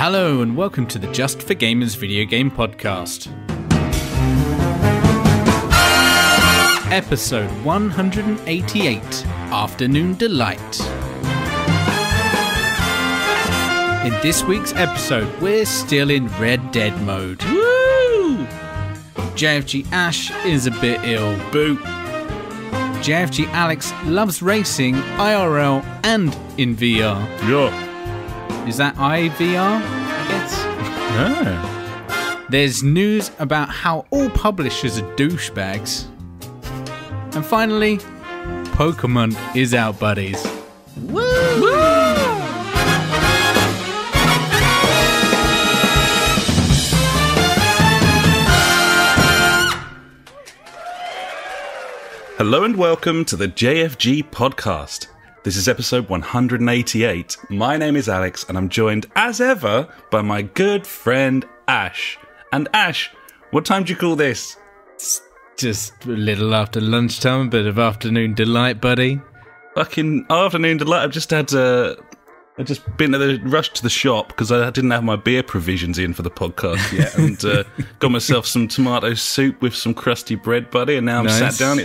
Hello and welcome to the Just for Gamers video game podcast. Episode 188, Afternoon Delight. In this week's episode, we're still in Red Dead mode. Woo! JfG Ash is a bit ill. Boo! JfG Alex loves racing IRL and in VR. Yeah. Is that IVR, I guess? Ah. There's news about how all publishers are douchebags. And finally, Pokemon is out, buddies. Woo! Woo! Hello and welcome to the JfG podcast. This is episode 188. My name is Alex and I'm joined as ever by my good friend Ash. And Ash, what time do you call this? It's just a little after lunchtime, a bit of afternoon delight, buddy. Fucking afternoon delight. I've just been at the rush to the shop because I didn't have my beer provisions in for the podcast yet, and got myself some tomato soup with some crusty bread, buddy. And now I'm sat down.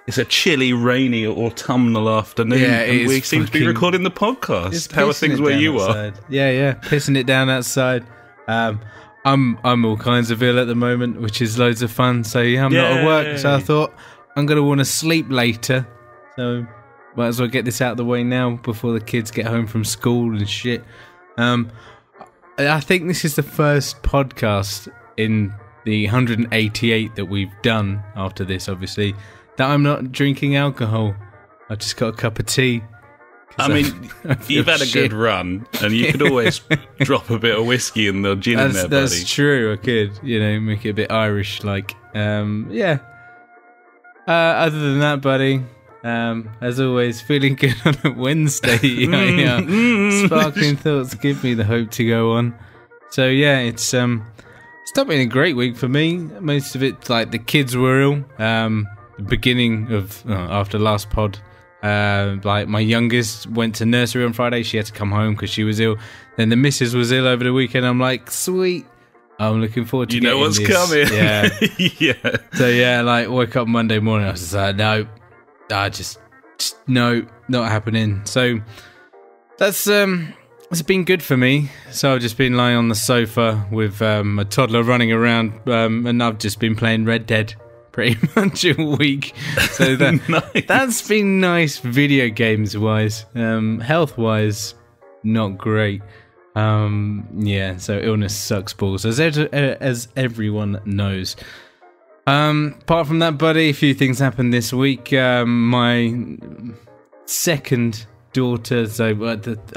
It's a chilly, rainy, autumnal afternoon, and we seem to be recording the podcast. How are things where you are? Yeah, pissing it down outside. I'm all kinds of ill at the moment, which is loads of fun. So yeah, I'm not at work, so I thought I'm going to want to sleep later. So might as well get this out of the way now before the kids get home from school and shit. I think this is the first podcast in the 188 that we've done after this, obviously, that I'm not drinking alcohol. I just got a cup of tea. I mean, you've had a good run, and you could always drop a bit of whiskey and the gin in there, buddy. That's true, I could, make it a bit Irish-like. Yeah. Other than that, buddy, as always, feeling good on a Wednesday. Sparkling thoughts give me the hope to go on. So, yeah, it's not been a great week for me. Most of it, like, the kids were ill. The beginning of, after last pod, like my youngest went to nursery on Friday. She had to come home because she was ill. Then the missus was ill over the weekend. I'm like, sweet. I'm looking forward to getting this. You know what's coming. Yeah. Yeah. So yeah, like woke up Monday morning. I was just like, no, just no, not happening. So that's it's been good for me. So I've just been lying on the sofa with a toddler running around, and I've just been playing Red Dead pretty much a week. So nice. That's been nice video games wise. Health wise, not great. Yeah, so illness sucks balls, as everyone knows. Apart from that, buddy, a few things happened this week. My second daughter, so I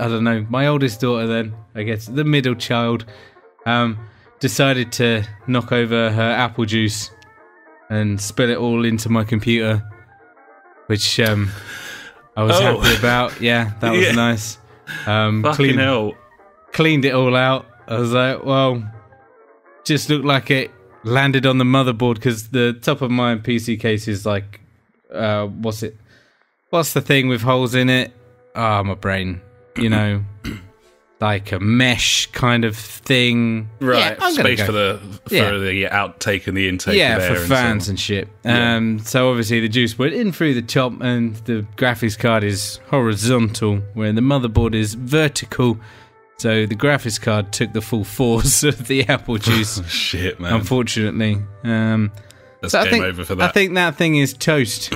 don't know, my oldest daughter then, I guess, the middle child, decided to knock over her apple juice and spill it all into my computer, which I was happy about. Yeah, that was nice. Fucking hell. Cleaned it all out. I was like, well, just looked like it landed on the motherboard because the top of my PC case is like, what's the thing with holes in it? My brain, like a mesh kind of thing. Right, yeah, space for the outtake and the intake. Yeah, of air for fans and shit. So obviously the juice went in through the top, and the graphics card is horizontal, where the motherboard is vertical. So the graphics card took the full force of the apple juice. Shit, man. Unfortunately. That's so game over for that. I think that thing is toast,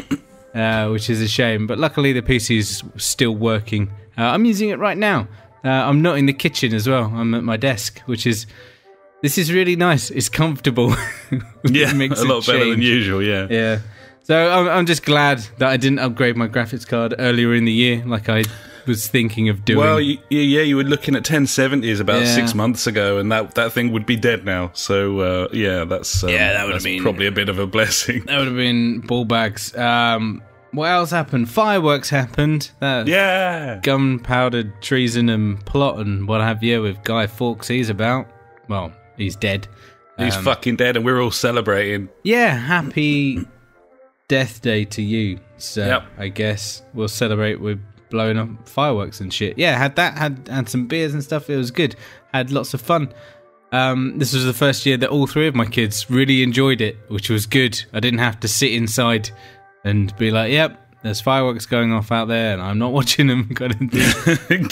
which is a shame. But luckily the PC is still working. I'm using it right now. I'm not in the kitchen as well. I'm at my desk, this is really nice. It's comfortable. Yeah, a lot better than usual, yeah. Yeah. So I'm just glad that I didn't upgrade my graphics card earlier in the year like I was thinking of doing. Well, you were looking at 1070s about 6 months ago, and that thing would be dead now. So, that would have been probably a bit of a blessing. That would have been ball bags. What else happened? Fireworks happened. Gunpowder treason and plot and what have you with Guy Fawkes. He's dead. He's fucking dead, and we're all celebrating. Yeah, happy Death Day to you. So I guess we'll celebrate with blowing up fireworks and shit. Yeah, had some beers and stuff. It was good. had lots of fun. This was the first year that all three of my kids really enjoyed it, which was good. I didn't have to sit inside and be like, yep, there's fireworks going off out there and I'm not watching them kind of thing.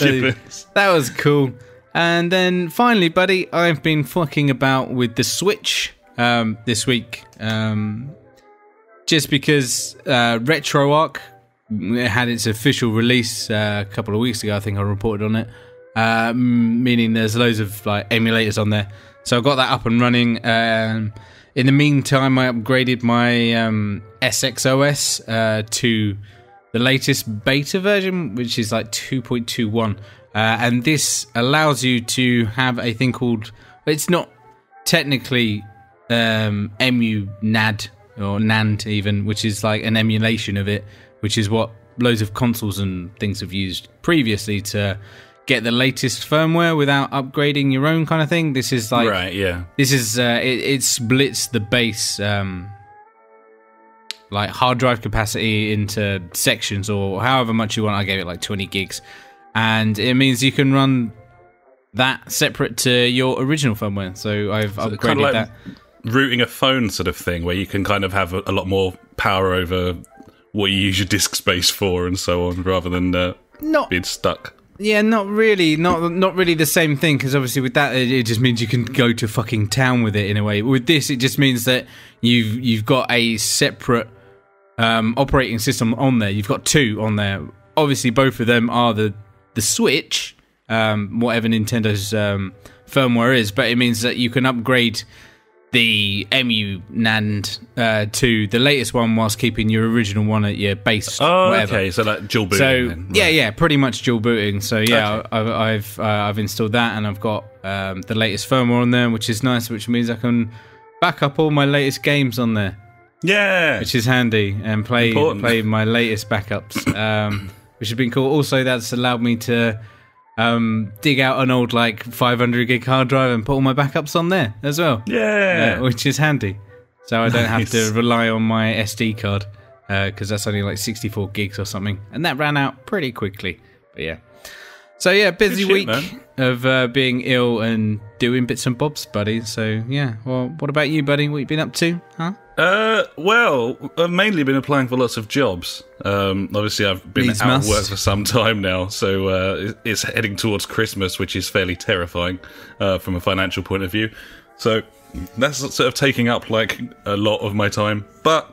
So that was cool. And then finally, buddy, I've been fucking about with the Switch this week. Just because RetroArch had its official release a couple of weeks ago. I think I reported on it. Meaning there's loads of like emulators on there. So I got that up and running. In the meantime, I upgraded my SXOS to the latest beta version, which is like 2.21. And this allows you to have a thing called... It's not technically EmuNAD or NAND even, which is like an emulation of it, which is what loads of consoles and things have used previously to get the latest firmware without upgrading your own kind of thing. This is like... Right, yeah. This is... it splits the base... like hard drive capacity into sections or however much you want. I gave it like 20 gigs. And it means you can run that separate to your original firmware. So I've upgraded kind of like that. Rooting a phone sort of thing, where you can kind of have a lot more power over what you use your disk space for and so on, rather than being stuck. Yeah, not really. Not really the same thing, because obviously with that, it just means you can go to fucking town with it in a way. With this, it just means that you've got a separate operating system on there. You've got two on there. Obviously, both of them are the Switch, whatever Nintendo's firmware is, but it means that you can upgrade the EmuNAND to the latest one whilst keeping your original one at your base. Oh, whatever. Okay, so like dual booting. So then, right. yeah, pretty much dual booting. So yeah, Okay. I've installed that, and I've got the latest firmware on there, which is nice, which means I can back up all my latest games on there. Yeah, Which is handy, and play my latest backups, which has been cool. Also, that's allowed me to dig out an old like 500 gig hard drive and put all my backups on there as well. Yeah, Which is handy. So I don't have to rely on my SD card, because that's only like 64 gigs or something, and that ran out pretty quickly. But yeah. So yeah, busy week of being ill and doing bits and bobs, buddy. So yeah, well, what about you, buddy? What you been up to, huh? Well, I've mainly been applying for lots of jobs. Obviously, I've been out of work for some time now, so it's heading towards Christmas, which is fairly terrifying from a financial point of view. So that's sort of taking up like a lot of my time, but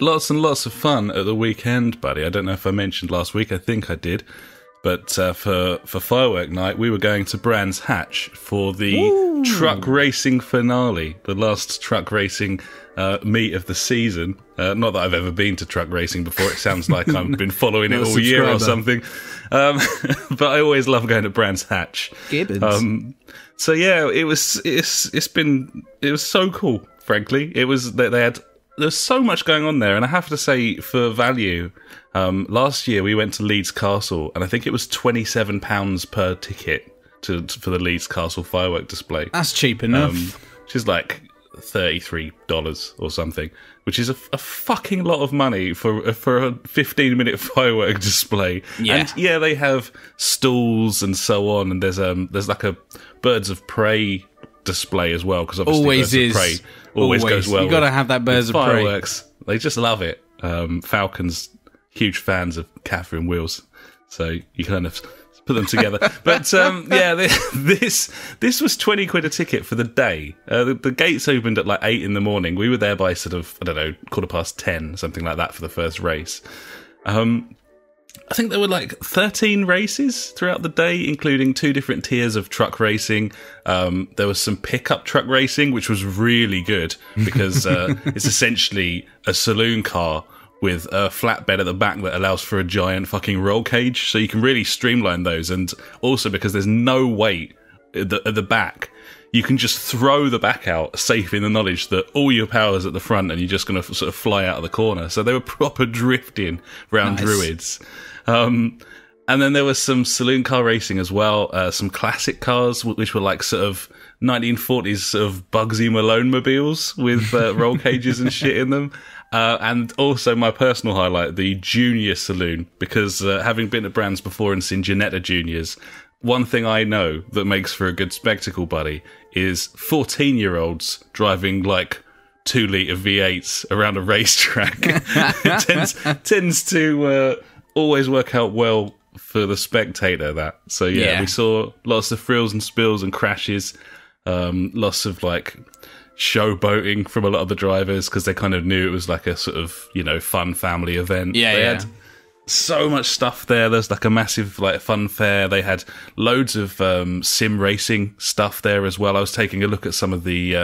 lots and lots of fun at the weekend, buddy. I don't know if I mentioned last week. I think I did. But for firework night, we were going to Brands Hatch for the truck racing finale, the last truck racing meet of the season. Not that I've ever been to truck racing before. It sounds like I've been following it all year or something. But I always love going to Brands Hatch. Gibbons. So yeah, it was so cool. Frankly, there's so much going on there, and I have to say, for value, last year we went to Leeds Castle, and I think it was £27 per ticket for the Leeds Castle firework display. That's cheap enough. Which is like $33 or something, which is a fucking lot of money for a 15-minute firework display. Yeah. And yeah, they have stalls and so on, and there's like a birds of prey display as well, because obviously Always birds is. of prey always goes well. You got to have that birds of prey. Fireworks. They just love it. Falcons, huge fans of Catherine Wheels, so you kind of put them together. But yeah, this was 20 quid a ticket for the day. The gates opened at like 8 in the morning. We were there by sort of, I don't know, 10:15, something like that, for the first race. I think there were like 13 races throughout the day, including 2 different tiers of truck racing. There was some pickup truck racing, which was really good, because it's essentially a saloon car with a flatbed at the back that allows for a giant fucking roll cage, so you can really streamline those. And also, because there's no weight at the back, you can just throw the back out, safe in the knowledge that all your power's at the front and you're just going to sort of fly out of the corner. So they were proper drifting around Druids. And then there was some saloon car racing as well, some classic cars, which were like sort of 1940s sort of Bugsy Malone mobiles with roll cages and shit in them. And also my personal highlight, the junior saloon, because having been at Brands before and seen Janetta Juniors, one thing I know that makes for a good spectacle, buddy, is 14-year-olds driving like 2-litre V8s around a racetrack. It tends to always work out well for the spectator, that. So yeah, we saw lots of frills and spills and crashes, lots of like showboating from a lot of the drivers because they kind of knew it was like a sort of, you know, fun family event. They had so much stuff there. There's like a massive like fun fair. They had loads of sim racing stuff there as well. I was taking a look at some of the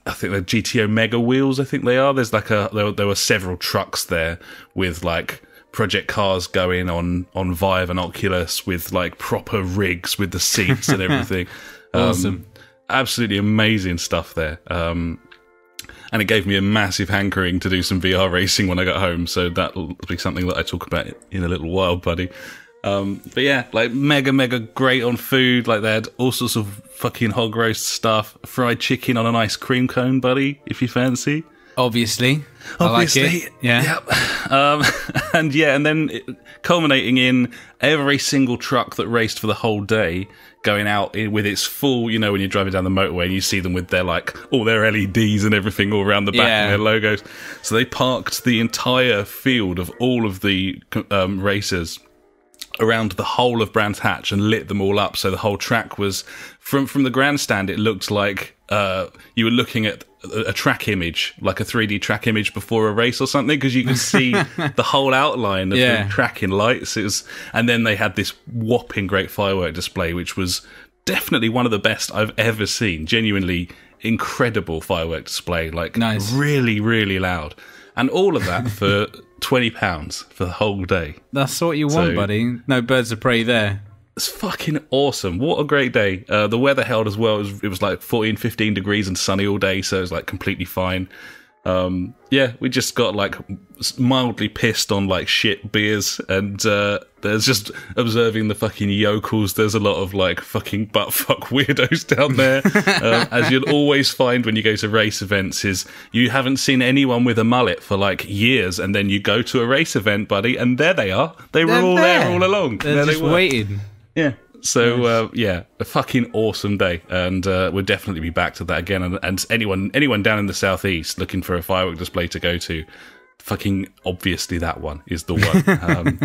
I think the GTO Mega wheels, I think they are. There's like there were several trucks there with like project cars going on Vive and Oculus with like proper rigs with the seats and everything. Awesome. Absolutely amazing stuff there. And it gave me a massive hankering to do some VR racing when I got home. So that'll be something that I talk about in a little while, buddy. But yeah, like mega great on food. Like they had all sorts of fucking hog roast stuff, fried chicken on an ice cream cone, buddy, if you fancy. Obviously. I like it. Yeah. Yep. And then culminating in every single truck that raced for the whole day going out with its full, you know, when you're driving down the motorway and you see them with their like all their LEDs and everything all around the back and their logos. So they parked the entire field of all of the racers around the whole of Brands Hatch and lit them all up. So the whole track was from the grandstand. It looked like you were looking at a track image, like a 3D track image before a race or something, because you could see the whole outline of the track in lights. And then they had this whopping great firework display, which was definitely one of the best I've ever seen. Genuinely incredible firework display, like really, really loud. And all of that for £20 for the whole day. That's what you want, buddy. No birds of prey there. It's fucking awesome. What a great day. The weather held as well. It was like 14, 15 degrees and sunny all day, so it was like completely fine. We just got like mildly pissed on like shit beers, and there's just observing the fucking yokels. There's a lot of like fucking buttfuck weirdos down there. As you'll always find when you go to race events, is you haven't seen anyone with a mullet for like years, and then you go to a race event, buddy, and there they are. They're all there all along. They're just waiting. Yeah. So, a fucking awesome day. And we'll definitely be back to that again. And anyone down in the southeast looking for a firework display to go to, fucking obviously that one is the one.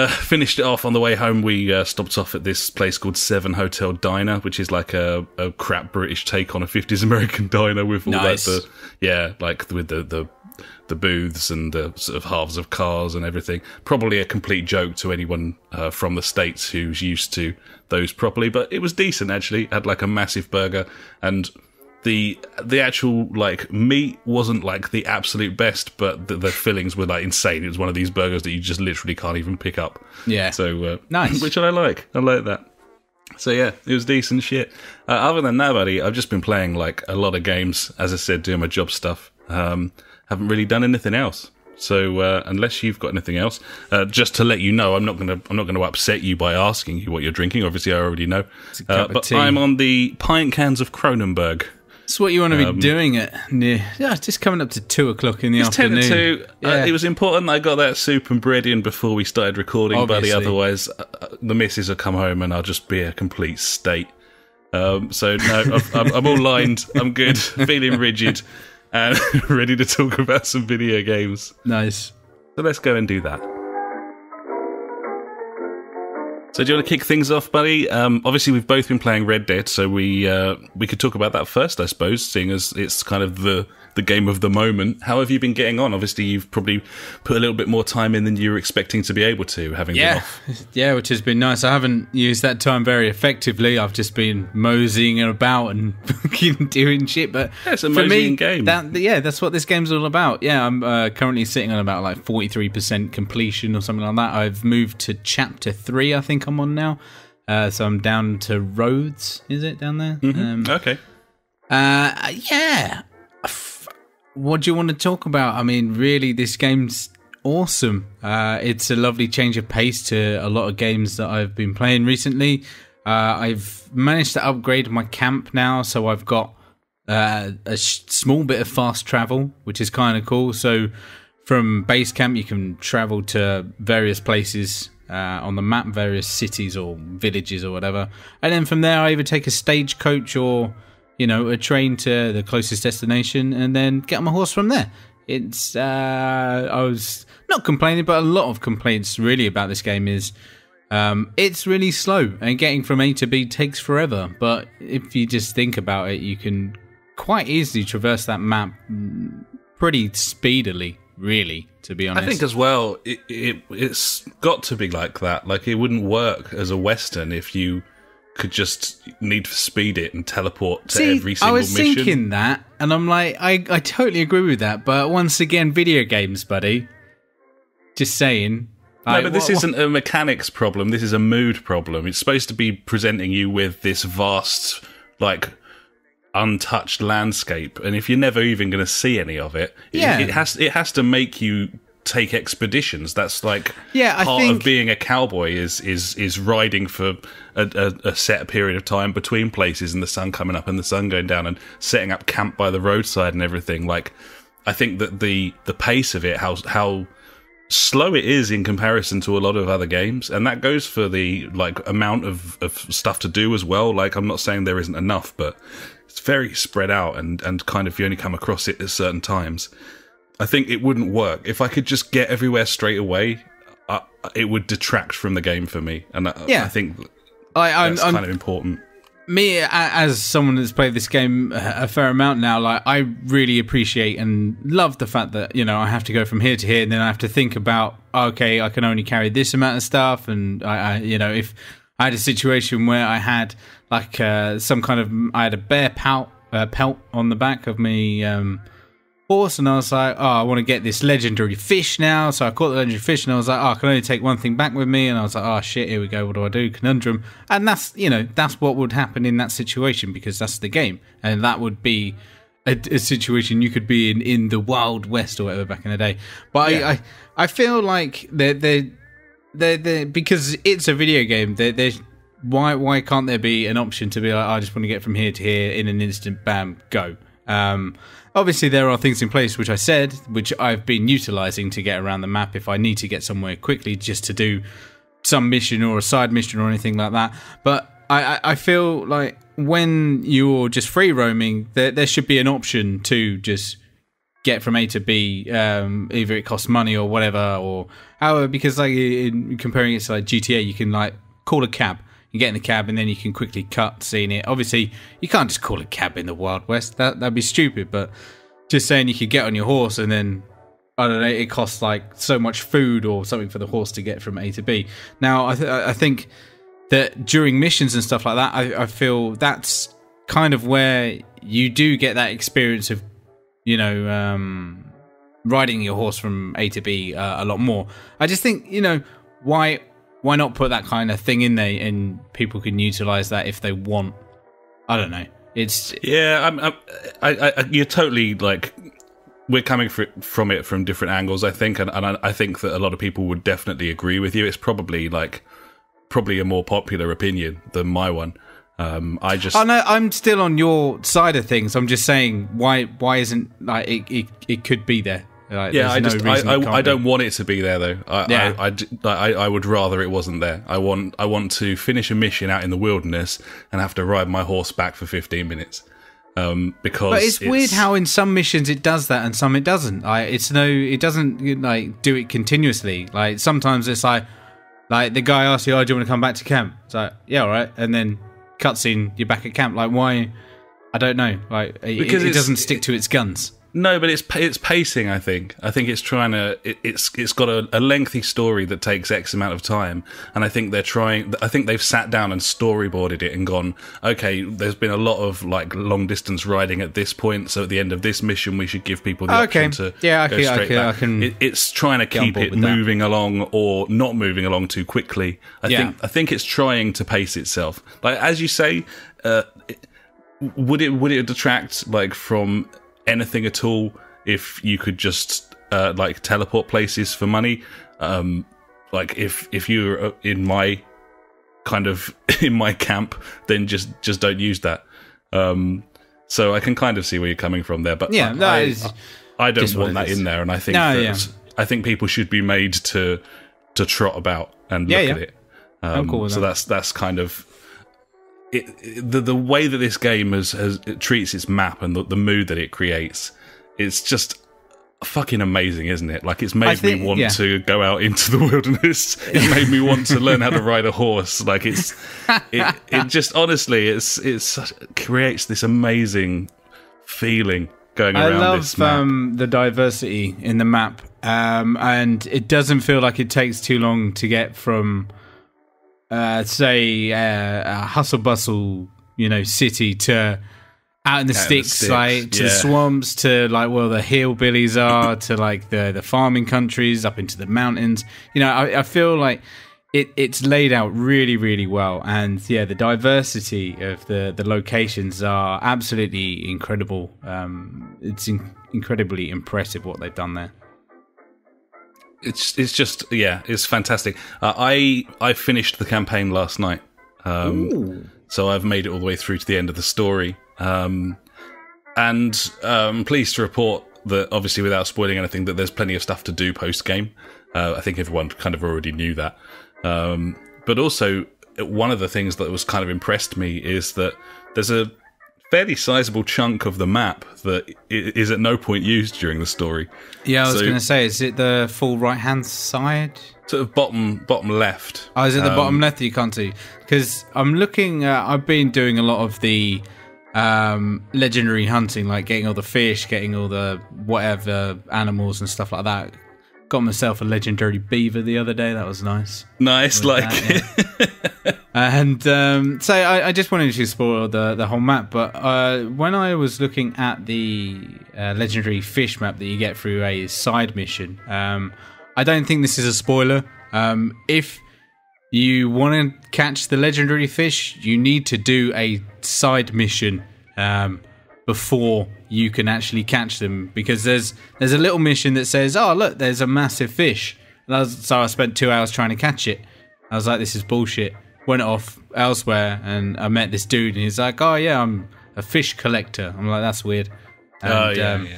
Finished it off on the way home. We stopped off at this place called 7 Hotel Diner, which is like a crap British take on a 50s American diner with all that, with the booths and the sort of halves of cars and everything. Probably a complete joke to anyone from the States who's used to those properly, but it was decent actually. It had like a massive burger, and the actual like meat wasn't like the absolute best, but the fillings were like insane. It was one of these burgers that you just literally can't even pick up. Yeah. So nice. Which I like. I like that. So yeah, it was decent shit. Other than that, buddy, I've just been playing like a lot of games, as I said, doing my job stuff. Haven't really done anything else. So unless you've got anything else, just to let you know, I'm not going to upset you by asking you what you're drinking. Obviously, I already know. But I'm on the pint cans of Kronenberg. That's what you want to be doing it's just coming up to 2:00 in the afternoon. 10 to 2. It was important that I got that soup and bread in before we started recording, obviously. Buddy. Otherwise, the missus will come home and I'll just be a complete state. So no, I'm all lined. I'm good, feeling rigid, and ready to talk about some video games. Nice. So let's go and do that. So do you want to kick things off, buddy? Obviously, we've both been playing Red Dead, so we could talk about that first, I suppose, seeing as it's kind of the game of the moment. How have you been getting on? Obviously, you've probably put a little bit more time in than you were expecting to be able to, having been off. Yeah, which has been nice. I haven't used that time very effectively. I've just been moseying about and doing shit. But it's a moseying game. That's what this game's all about. Yeah, I'm currently sitting on about like 43% completion or something like that. I've moved to Chapter 3, I think I'm on now. So I'm down to Rhodes, is it, down there? Mm-hmm. Okay. Yeah. What do you want to talk about? I mean, really, this game's awesome. It's a lovely change of pace to a lot of games that I've been playing recently. I've managed to upgrade my camp now, so I've got a small bit of fast travel, which is kind of cool. So from base camp, you can travel to various places on the map, various cities or villages or whatever, and then from there I either take a stagecoach or a train to the closest destination, and then get on my horse from there. It's I was not complaining, but a lot of complaints really about this game is it's really slow, and getting from A to B takes forever. But if you just think about it, you can quite easily traverse that map pretty speedily, really, to be honest. I think as well, it's got to be like that. Like, it wouldn't work as a Western if you could just Need for Speed it and teleport to every single mission. I was thinking that, and I'm like, I totally agree with that, but once again, video games, buddy. Just saying. No, but this isn't a mechanics problem, this is a mood problem. It's supposed to be presenting you with this vast, like, untouched landscape, and if you're never even going to see any of it, it has to make you take expeditions. That's like part of being a cowboy is riding for a set period of time between places, and the sun coming up and the sun going down, and setting up camp by the roadside and everything. Like, I think that the pace of it, how slow it is in comparison to a lot of other games, and that goes for the like amount of stuff to do as well. Like, I'm not saying there isn't enough, but it's very spread out, and kind of you only come across it at certain times. I think it wouldn't work. If I could just get everywhere straight away, it would detract from the game for me. And I think that's kind of important. Me, as someone that's played this game a fair amount now, like, I really appreciate and love the fact that, I have to go from here to here, and then I have to think about, okay, I can only carry this amount of stuff, and I if I had a situation where I had like I had a bear pelt on the back of me horse, and I was like, I want to get this legendary fish now, so I caught the legendary fish, and I was like, I can only take one thing back with me, and I was like, shit, here we go, what do? Conundrum. And that's that's what would happen in that situation, because that's the game, and that would be a situation you could be in the Wild West or whatever back in the day. But yeah. I feel like they're because it's a video game, why can't there be an option to be like, I just want to get from here to here in an instant, bam, go. Obviously, there are things in place, which I said, which I've been utilising to get around the map if I need to get somewhere quickly, just to do some mission or a side mission or anything like that. But I feel like when you're just free roaming, there should be an option to just get from A to B. Either it costs money or whatever, or however, because like in comparing it to like GTA, you can like call a cab. You get in the cab, and then you can quickly cut scene it. Obviously, you can't just call a cab in the Wild West. That'd be stupid. But just saying, you could get on your horse, and then I don't know, it costs like so much food or something for the horse to get from A to B. Now, I think that during missions and stuff like that, I feel that's kind of where you do get that experience of riding your horse from A to B a lot more. I just think why not put that kind of thing in there, and people can utilize that if they want? I don't know. You're totally like, we're coming from it from different angles, I think, and I think that a lot of people would definitely agree with you. It's probably a more popular opinion than my one. I'm still on your side of things. I'm just saying, why isn't like it could be there. Like, I don't want it to be there though. I would rather it wasn't there. I want to finish a mission out in the wilderness and have to ride my horse back for 15 minutes. But it's weird how in some missions it does that and some it doesn't. It doesn't like do it continuously. Like sometimes it's like the guy asks you, "Oh, do you want to come back to camp?" It's like, yeah, all right, and then cutscene, you're back at camp. Like, why? I don't know. Like, because it doesn't stick to its guns. No, but it's pacing, I think. I think it's trying to... It's got a lengthy story that takes X amount of time, and I think they've sat down and storyboarded it and gone, okay, there's been a lot of like long distance riding at this point, so at the end of this mission we should give people the option to go straight back. It's trying to keep it moving along or not moving along too quickly. I think it's trying to pace itself. Like, as you say, would it detract like from anything at all if you could just like teleport places for money? Like if you're in my camp, then just don't use that. So I can kind of see where you're coming from there, but I don't want that in there, and I think I think people should be made to to trot about and look at it. I'm cool with so that. that's kind of the way that this game it treats its map and the mood that it creates. It's just fucking amazing, isn't it? Like, it's made me want to go out into the wilderness. It made me want to learn how to ride a horse. Like, it just, honestly, it creates this amazing feeling going around this map. I love the diversity in the map, and it doesn't feel like it takes too long to get from, say, a hustle bustle, city to out in the sticks, like to the swamps, to like where the hillbillies are, to like the farming countries, up into the mountains. I feel like it's laid out really, really well, and the diversity of the locations are absolutely incredible. It's incredibly impressive what they've done there. It's just it's fantastic. I finished the campaign last night, so I've made it all the way through to the end of the story. And I'm pleased to report that, obviously without spoiling anything, that there's plenty of stuff to do post-game. I think everyone kind of already knew that. But also, one of the things that was kind of impressed me is that there's a fairly sizable chunk of the map that is at no point used during the story. Yeah, I was going to say, is it the full right-hand side? Sort of bottom left. Oh, is it the bottom left that you can't see? Because I'm looking, I've been doing a lot of the legendary hunting, like getting all the fish, getting all the whatever animals and stuff like that. Got myself a legendary beaver the other day. That was nice. Nice, like that, and so I just wanted to spoil the whole map, but when I was looking at the legendary fish map that you get through a side mission, I don't think this is a spoiler. If you want to catch the legendary fish, you need to do a side mission before you can actually catch them, because there's a little mission that says, oh look, there's a massive fish, so I spent 2 hours trying to catch it. I was like, this is bullshit. Went off elsewhere and I met this dude, and he's like, oh yeah, I'm a fish collector. I'm like, that's weird. And,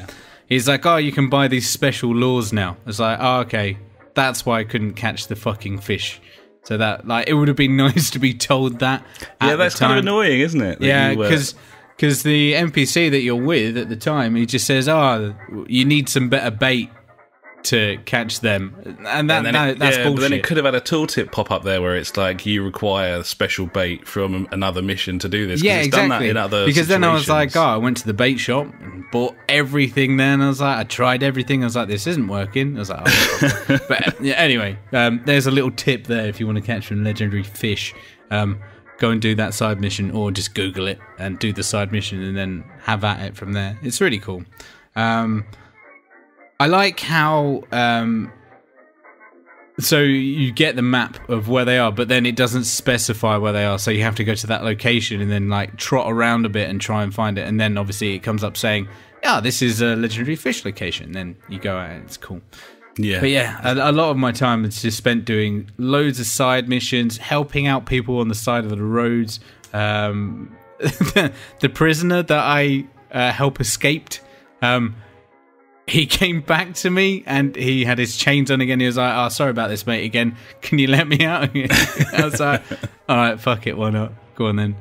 he's like, oh, you can buy these special lures now. I was like, oh, okay, that's why I couldn't catch the fucking fish. So that, like, it would have been nice to be told that. That's kind of annoying, isn't it? Yeah, because the NPC that you're with at the time, he just says, oh, you need some better bait to catch them. And that's bullshit. But then it could have had a tooltip pop up there where it's like, you require special bait from another mission to do this. Yeah, it's exactly. Done that in other because situations. Then I was like, I went to the bait shop and bought everything then. I was like, I tried everything. I was like, this isn't working. I was like, oh. But anyway, there's a little tip there if you want to catch some legendary fish. Go and do that side mission, or just Google it and do the side mission and then have at it from there. It's really cool. I like how so you get the map of where they are, but then it doesn't specify where they are, so you have to go to that location and then like trot around a bit and try and find it, and then obviously it comes up saying, this is a legendary fish location. Then you go out and it's cool. Yeah. But yeah, a lot of my time is just spent doing loads of side missions, helping out people on the side of the roads. The prisoner that I help escaped, he came back to me and he had his chains on again. He was like, oh, sorry about this, mate, again. Can you let me out? I was like, all right, fuck it, why not? Go on then.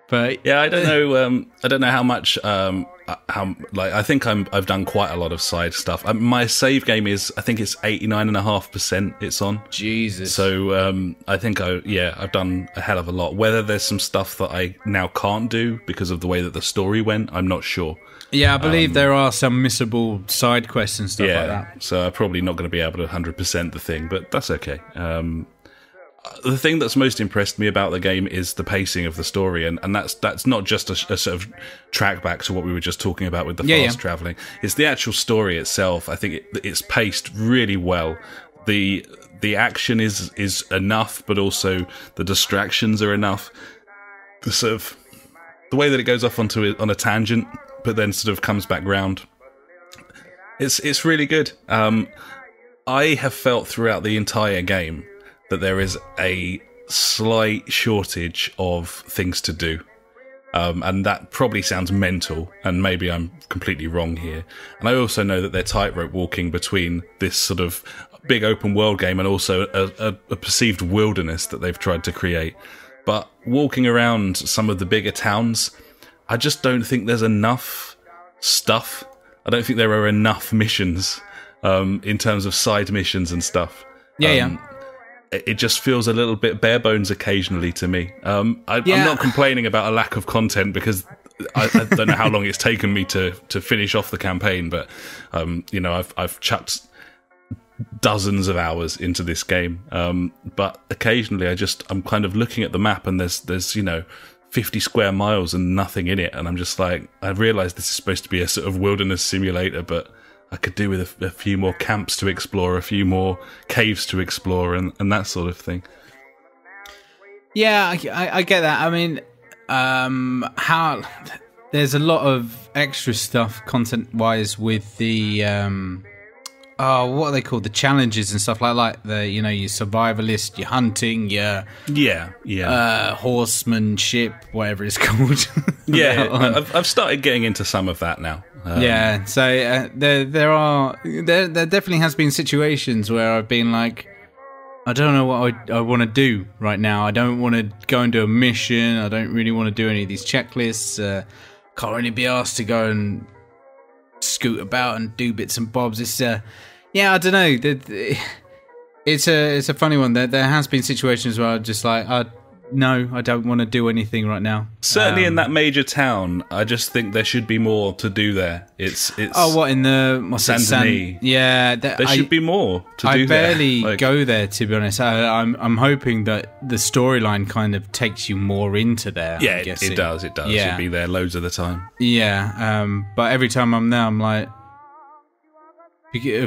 But yeah, I don't know how much. I think I've done quite a lot of side stuff. My save game is, I think it's 89.5%. It's on. Jesus. So I think I've done a hell of a lot. Whether there's some stuff that I now can't do because of the way that the story went, I'm not sure. Yeah, I believe there are some missable side quests and stuff like that. So I'm probably not going to be able to 100% the thing, but that's okay. The thing that's most impressed me about the game is the pacing of the story, and that's not just a sort of track back to what we were just talking about with the fast travelling. It's the actual story itself. I think it's paced really well. The action is enough, but also the distractions are enough. The way that it goes off on a tangent, but then sort of comes back round. It's really good. I have felt throughout the entire game that there is a slight shortage of things to do. And that probably sounds mental, and maybe I'm completely wrong here. And I also know that they're tightrope walking between this sort of big open world game and also a perceived wilderness that they've tried to create. But walking around some of the bigger towns, I just don't think there's enough stuff. I don't think there are enough missions in terms of side missions and stuff. It just feels a little bit bare bones occasionally to me. I'm not complaining about a lack of content, because I don't know how long it's taken me to finish off the campaign, but I've chucked dozens of hours into this game. But occasionally I'm kind of looking at the map, and there's 50 square miles and nothing in it, and I'm just like, I realise this is supposed to be a sort of wilderness simulator, but I could do with a few more camps to explore, a few more caves to explore, and that sort of thing. Yeah, I get that. I mean, there's a lot of extra stuff content-wise with the what are they called? The challenges and stuff like the your survivalist, your hunting, your horsemanship, whatever it's called. Yeah, I've started getting into some of that now. So there definitely has been situations where I've been like, I don't know what I want to do right now. I don't want to go and do a mission. I don't really want to do any of these checklists. Can't really be asked to go and scoot about and do bits and bobs. It's I don't know. It's a funny one. There has been situations where I'm just like, no, I don't want to do anything right now. Certainly in that major town, I just think there should be more to do there. It's in the Saint-Denis? Yeah, there should be more to do there. I go barely there, to be honest. I'm hoping that the storyline kind of takes you more into there. Yeah, it does. It does. You'll be there loads of the time. Yeah, but every time I'm there, I'm like,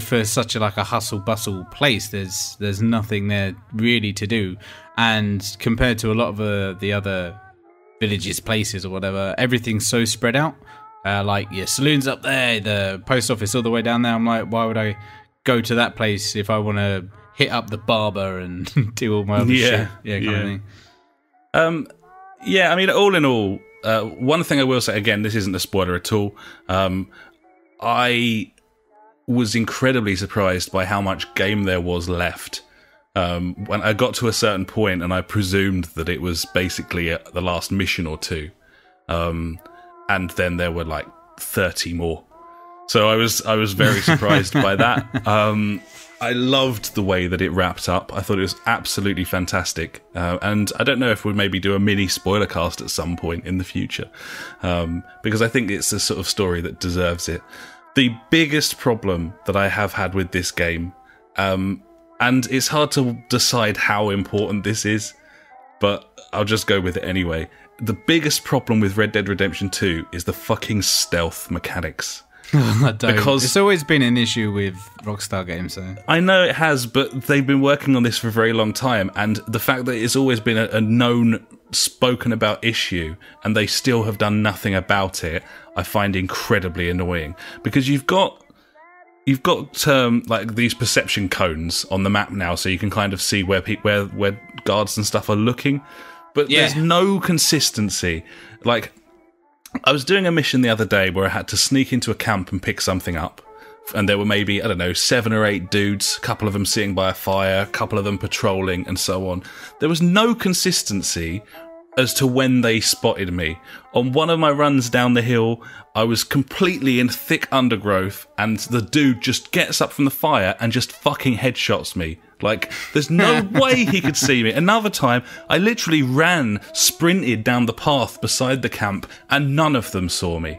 for such a hustle bustle place, there's nothing there really to do. And compared to a lot of the other villages, places or whatever, everything's so spread out. Your saloon's up there, the post office all the way down there. I'm like, why would I go to that place if I want to hit up the barber and do all my other shit? Kind of thing. I mean, all in all, one thing I will say, again, this isn't a spoiler at all. I was incredibly surprised by how much game there was left. When I got to a certain point, and I presumed that it was basically the last mission or two, and then there were 30 more. So I was very surprised by that. I loved the way that it wrapped up. I thought it was absolutely fantastic, and I don't know if we'll maybe do a mini spoiler cast at some point in the future, because I think it's a sort of story that deserves it. The biggest problem that I have had with this game, and it's hard to decide how important this is, but I'll just go with it anyway. The biggest problem with Red Dead Redemption 2 is the fucking stealth mechanics. Because it's always been an issue with Rockstar games. So. I know it has, but they've been working on this for a very long time, and the fact that it's always been a known, spoken about issue, and they still have done nothing about it, I find incredibly annoying. Because you've got these perception cones on the map now, so you can kind of see where guards and stuff are looking, but there's no consistency. I was doing a mission the other day where I had to sneak into a camp and pick something up, and there were maybe 7 or 8 dudes, a couple of them sitting by a fire, a couple of them patrolling, and so on. There was no consistency as to when they spotted me. On one of my runs down the hill, I was completely in thick undergrowth, and the dude just gets up from the fire and just fucking headshots me. There's no way he could see me. Another time, I literally sprinted down the path beside the camp, and none of them saw me.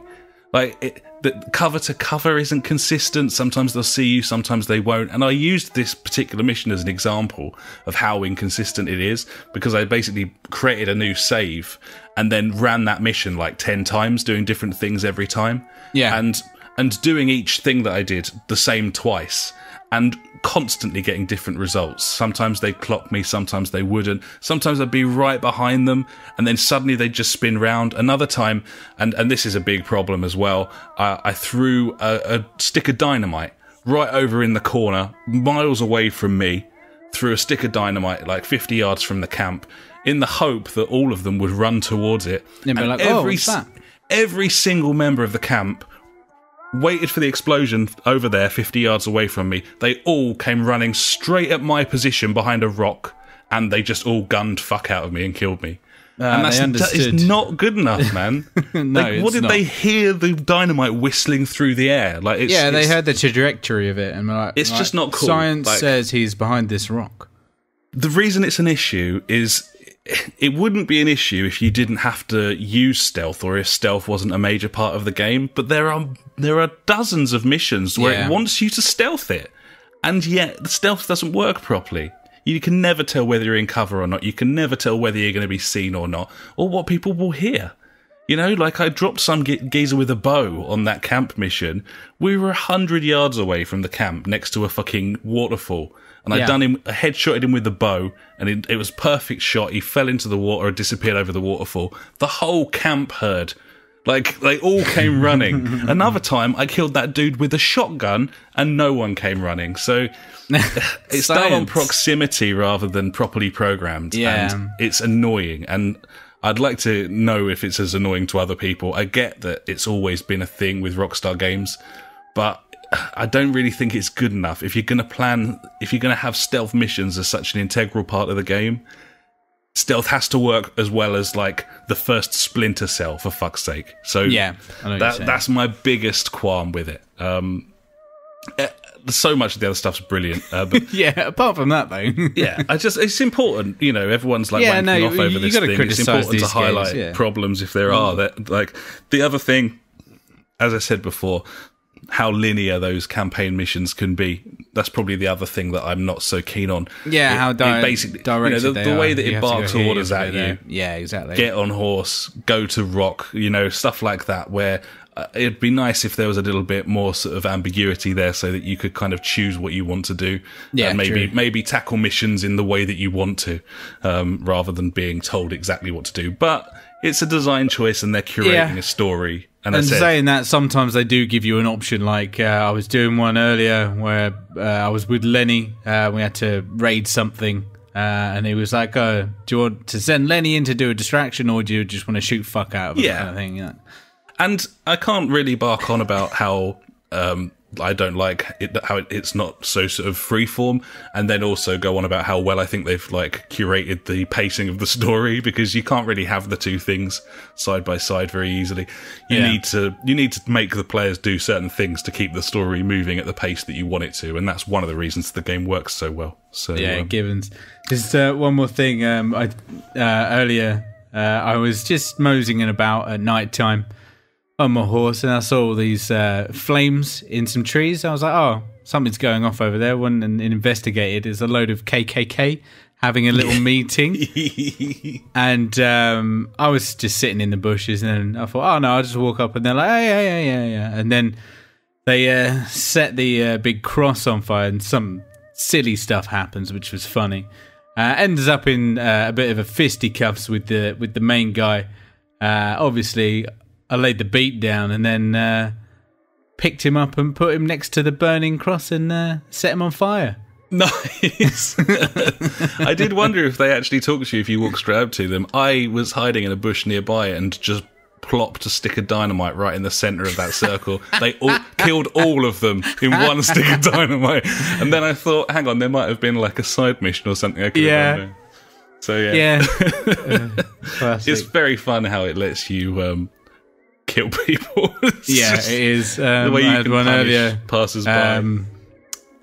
The cover to cover isn't consistent. Sometimes they'll see you, sometimes they won't. And I used this particular mission as an example of how inconsistent it is, because I basically created a new save and then ran that mission 10 times, doing different things every time. Yeah. And doing each thing that I did the same twice, and constantly getting different results. Sometimes they'd clock me, sometimes they wouldn't. Sometimes I'd be right behind them, and then suddenly they'd just spin round. Another time, and this is a big problem as well, I threw a stick of dynamite right over in the corner, miles away from me, threw a stick of dynamite like 50 yards from the camp in the hope that all of them would run towards it. And be like, oh, what's that? Every single member of the camp waited for the explosion over there 50 yards away from me. They all came running straight at my position behind a rock, and they just all gunned fuck out of me and killed me. And that is not good enough, man. No, like, what did they hear the dynamite whistling through the air? Like, they heard the trajectory of it, and like, it's just not cool. Science says he's behind this rock. The reason it's an issue is it wouldn't be an issue if you didn't have to use stealth, or if stealth wasn't a major part of the game. But there are dozens of missions where it wants you to stealth it, and yet the stealth doesn't work properly. You can never tell whether you're in cover or not. You can never tell whether you're going to be seen or not, or what people will hear. You know, like I dropped some geezer with a bow on that camp mission. We were 100 yards away from the camp next to a fucking waterfall. And I headshotted him with the bow, and it was a perfect shot. He fell into the water and disappeared over the waterfall. The whole camp heard. Like, they all came running. Another time, I killed that dude with a shotgun, and no one came running. So it's done on proximity rather than properly programmed. Yeah. And it's annoying. And I'd like to know if it's as annoying to other people. I get that it's always been a thing with Rockstar games, but I don't really think it's good enough. If you're going to have stealth missions as such an integral part of the game, stealth has to work as well as like the first Splinter Cell, for fuck's sake. So that's my biggest qualm with it. So much of the other stuff's brilliant, but apart from that though, it's important. You know, everyone's like wanking off over this thing. It's important to highlight problems if there are. That, like, the other thing, as I said before, how linear those campaign missions can be. That's probably the other thing that I'm not so keen on. Yeah, how basically, directed the way that it barks orders at you. Yeah, exactly. Get on horse, go to rock, stuff like that, where it'd be nice if there was a little bit more sort of ambiguity there so that you could kind of choose what you want to do. Yeah, and maybe tackle missions in the way that you want to, rather than being told exactly what to do. But it's a design choice, and they're curating a story. And saying that, sometimes they do give you an option. Like I was doing one earlier where I was with Lenny. We had to raid something, and he was like, "Oh, do you want to send Lenny in to do a distraction, or do you just want to shoot fuck out of him?" Kind of thing. Yeah. And I can't really bark on about how I don't like it, how it's not so sort of freeform, and then also go on about how well I think they've like curated the pacing of the story, because you can't really have the two things side by side very easily. You need to make the players do certain things to keep the story moving at the pace that you want it to, and that's one of the reasons the game works so well. So Givens. Just one more thing. Earlier I was just moseying about at night time on my horse, and I saw all these flames in some trees. I was like, oh, something's going off over there. Went and investigated. There's a load of KKK having a little meeting. And I was just sitting in the bushes, and I thought, oh no, I'll just walk up, and they're like, hey, yeah. And then they set the big cross on fire, and some silly stuff happens, which was funny. Ends up in a bit of a fisticuffs with the main guy. Obviously, I laid the beat down, and then picked him up and put him next to the burning cross and set him on fire. Nice. I did wonder if they actually talked to you if you walked straight up to them. I was hiding in a bush nearby and just plopped a stick of dynamite right in the centre of that circle. They all killed all of them in one stick of dynamite. And then I thought, hang on, there might have been like a side mission or something I could have done there. So it's very fun how it lets you kill people. It is. The way you I had can one earlier. Passers-by.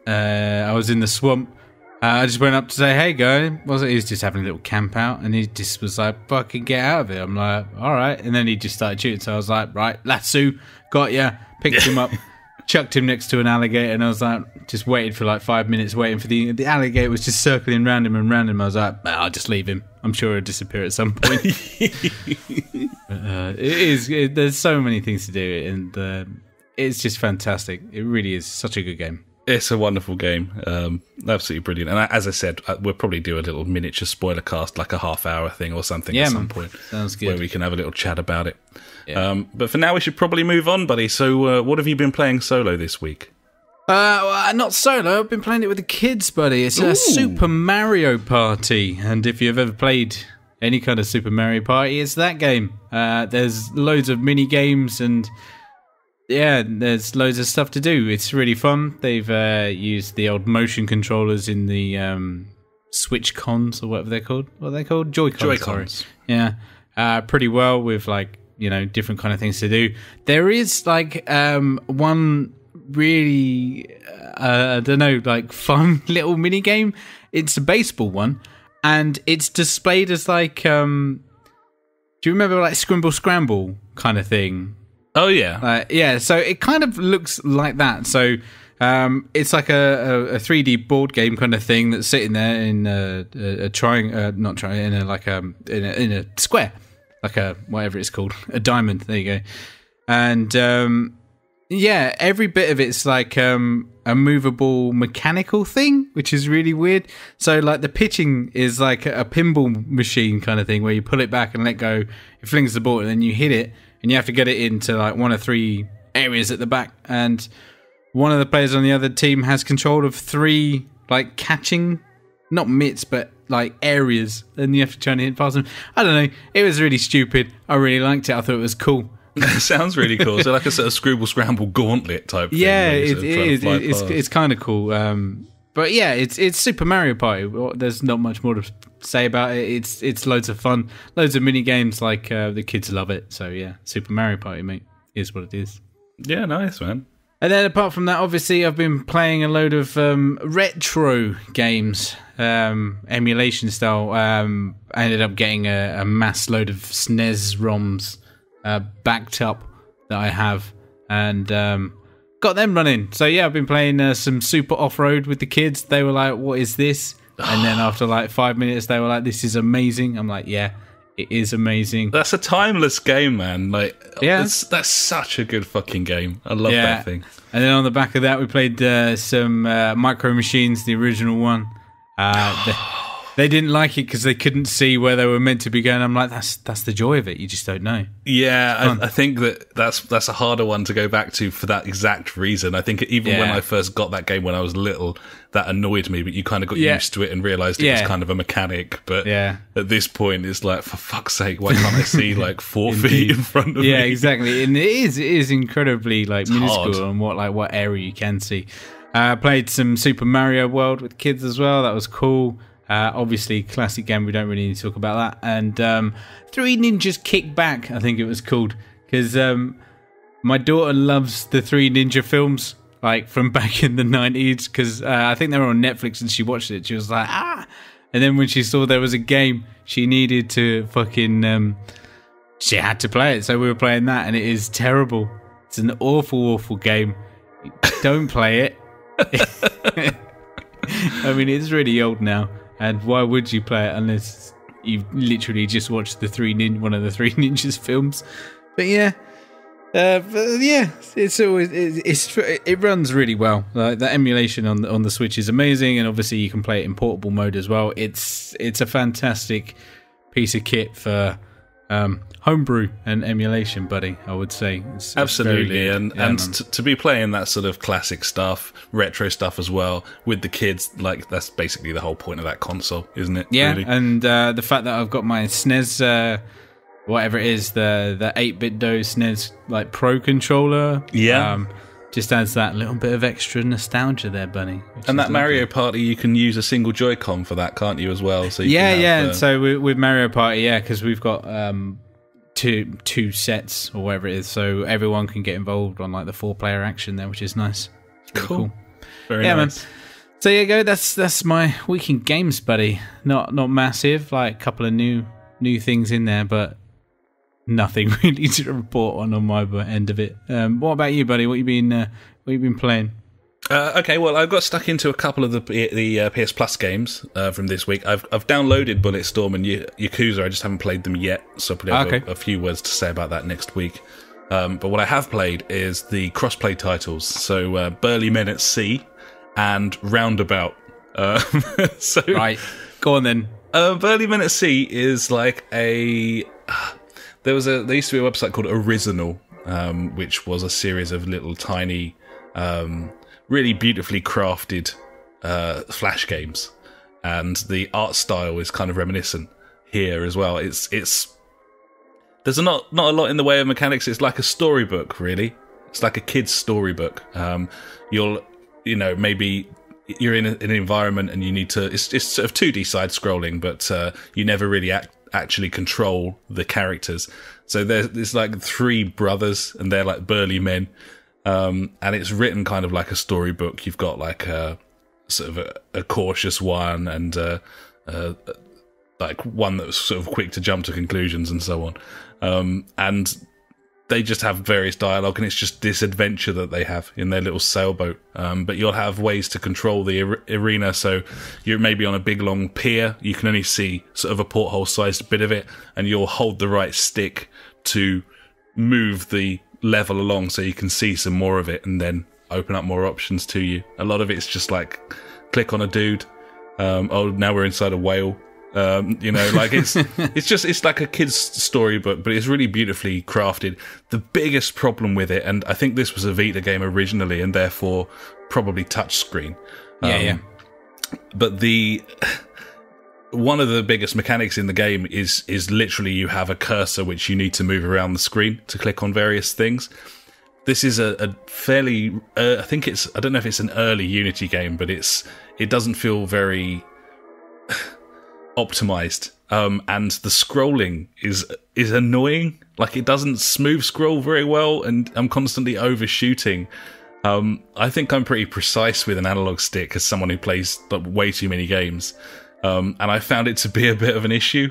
I was in the swamp. I just went up to say, hey, guy. He was just having a little camp out, and he just was like, fucking get out of it. I'm like, all right. And then he just started shooting, so I was like, right, lasso, got ya. Picked him up, chucked him next to an alligator, and I was like, just waited for like 5 minutes, waiting for the alligator was just circling round him and round him. I was like, I'll just leave him. I'm sure he'll disappear at some point. There's so many things to do, and it's just fantastic. It really is such a good game. It's a wonderful game. Absolutely brilliant. And as I said, we'll probably do a little miniature spoiler cast, like a half-hour thing or something at some point. Sounds good. Where we can have a little chat about it. Yeah. But for now, we should probably move on, buddy. So what have you been playing solo this week? Not solo. I've been playing it with the kids, buddy. It's a Super Mario Party, and if you've ever played any kind of Super Mario Party, it's that game. There's loads of mini games, and there's loads of stuff to do. It's really fun. They've used the old motion controllers in the Switch cons, or whatever they're called. What are they called? Joy-Cons. Yeah, pretty well with different kind of things to do. There is one really fun little mini game. It's a baseball one, and it's displayed as do you remember Scrimble Scramble kind of thing? Oh yeah, so it kind of looks like that. So it's like a 3D board game kind of thing that's sitting there in a square, like a whatever it's called, a diamond. There you go. And every bit of it's like a movable mechanical thing, which is really weird. So the pitching is like a pinball machine kind of thing, where you pull it back and let go, it flings the ball, and then you hit it, and you have to get it into one of 3 areas at the back. And one of the players on the other team has control of 3 catching, not mitts, but areas, and you have to try and hit past them. I don't know. It was really stupid. I really liked it. I thought it was cool. It sounds really cool. So like a sort of Scrabble Scramble gauntlet type thing. Yeah, it is. It's kind of cool. But yeah, it's Super Mario Party. There's not much more to say about it. It's loads of fun. Loads of mini games. The kids love it. So yeah, Super Mario Party, mate, is what it is. Yeah, nice, man. And then apart from that, obviously, I've been playing a load of retro games, emulation style. I ended up getting a mass load of SNES ROMs backed up that I have, and got them running. So yeah, I've been playing some Super Off-Road with the kids. They were like, what is this? And then after 5 minutes, they were like, this is amazing. I'm like, yeah, it is amazing. That's a timeless game, man. That's such a good fucking game. I love that thing. And then on the back of that, we played some Micro Machines, the original one. They didn't like it because they couldn't see where they were meant to be going. I'm like, that's the joy of it. You just don't know. Yeah, I think that's a harder one to go back to for that exact reason. I think even when I first got that game when I was little, that annoyed me, but you kind of got used to it and realised it was kind of a mechanic. But at this point, it's like, for fuck's sake, why can't I see 4 feet in front of me? Yeah, exactly. And it is incredibly minuscule on what area you can see. Played some Super Mario World with kids as well. That was cool. Obviously, classic game. We don't really need to talk about that. And 3 Ninjas Kick Back, I think it was called, because my daughter loves the 3 Ninja films, from back in the 90s. Because I think they were on Netflix, and she watched it. She was like, ah! And then when she saw there was a game, she needed to she had to play it. So we were playing that, and it is terrible. It's an awful, awful game. Don't play it. I mean, it's really old now. And why would you play it unless you've literally just watched one of the 3 Ninjas films? But it's always it runs really well. The emulation on the Switch is amazing, and obviously you can play it in portable mode as well. It's a fantastic piece of kit for homebrew and emulation, buddy. I would say absolutely, and to be playing that sort of classic stuff, retro stuff as well with the kids, that's basically the whole point of that console, isn't it? Yeah, really? And the fact that I've got my SNES, whatever it is, the 8-bit SNES Pro controller, just adds that little bit of extra nostalgia there, buddy. And that Mario Party, you can use a single Joy-Con for that, can't you, as well? So So with Mario Party, because we've got two sets or whatever it is, so everyone can get involved on the 4-player action there, which is nice. Really cool. Very nice. Man. So there you go. That's my week in games, buddy. Not massive, a couple of new things in there, but nothing really to report on my end of it. What about you, buddy? What you been playing? Okay, well, I've got stuck into a couple of the PS Plus games from this week. I've downloaded Bulletstorm and Yakuza. I just haven't played them yet, so I'll probably have a few words to say about that next week. But what I have played is the crossplay titles, so Burly Men at Sea and Roundabout. Right, go on then. Burly Men at Sea is there used to be a website called Original, which was a series of little tiny really beautifully crafted Flash games, and the art style is kind of reminiscent here as well. It's there's not a lot in the way of mechanics. It's like a storybook, really. It's like a kid's storybook. Maybe you're in an environment and you need to. It's sort of 2D side scrolling, but you never really actually control the characters. So there's like 3 brothers, and they're like burly men, and it's written kind of like a storybook. You've got like a sort of a cautious one, and like one that was sort of quick to jump to conclusions and so on. And they just have various dialogue, and it's just this adventure that they have in their little sailboat. But you'll have ways to control the arena. So you're maybe on a big long pier. You can only see sort of a porthole-sized bit of it, and you'll hold the right stick to move the level along so you can see some more of it, and then open up more options to you. A lot of it's just like click on a dude. Now we're inside a whale. It's like a kid's storybook, but it's really beautifully crafted. The biggest problem with it, and I think this was a Vita game originally, and therefore probably touchscreen. But one of the biggest mechanics in the game is literally you have a cursor which you need to move around the screen to click on various things. This is a fairly, I don't know if it's an early Unity game, but it doesn't feel very optimized, and the scrolling is annoying. Like, it doesn't smooth scroll very well, and I'm constantly overshooting. I think I'm pretty precise with an analog stick as someone who plays like way too many games, and I found it to be a bit of an issue.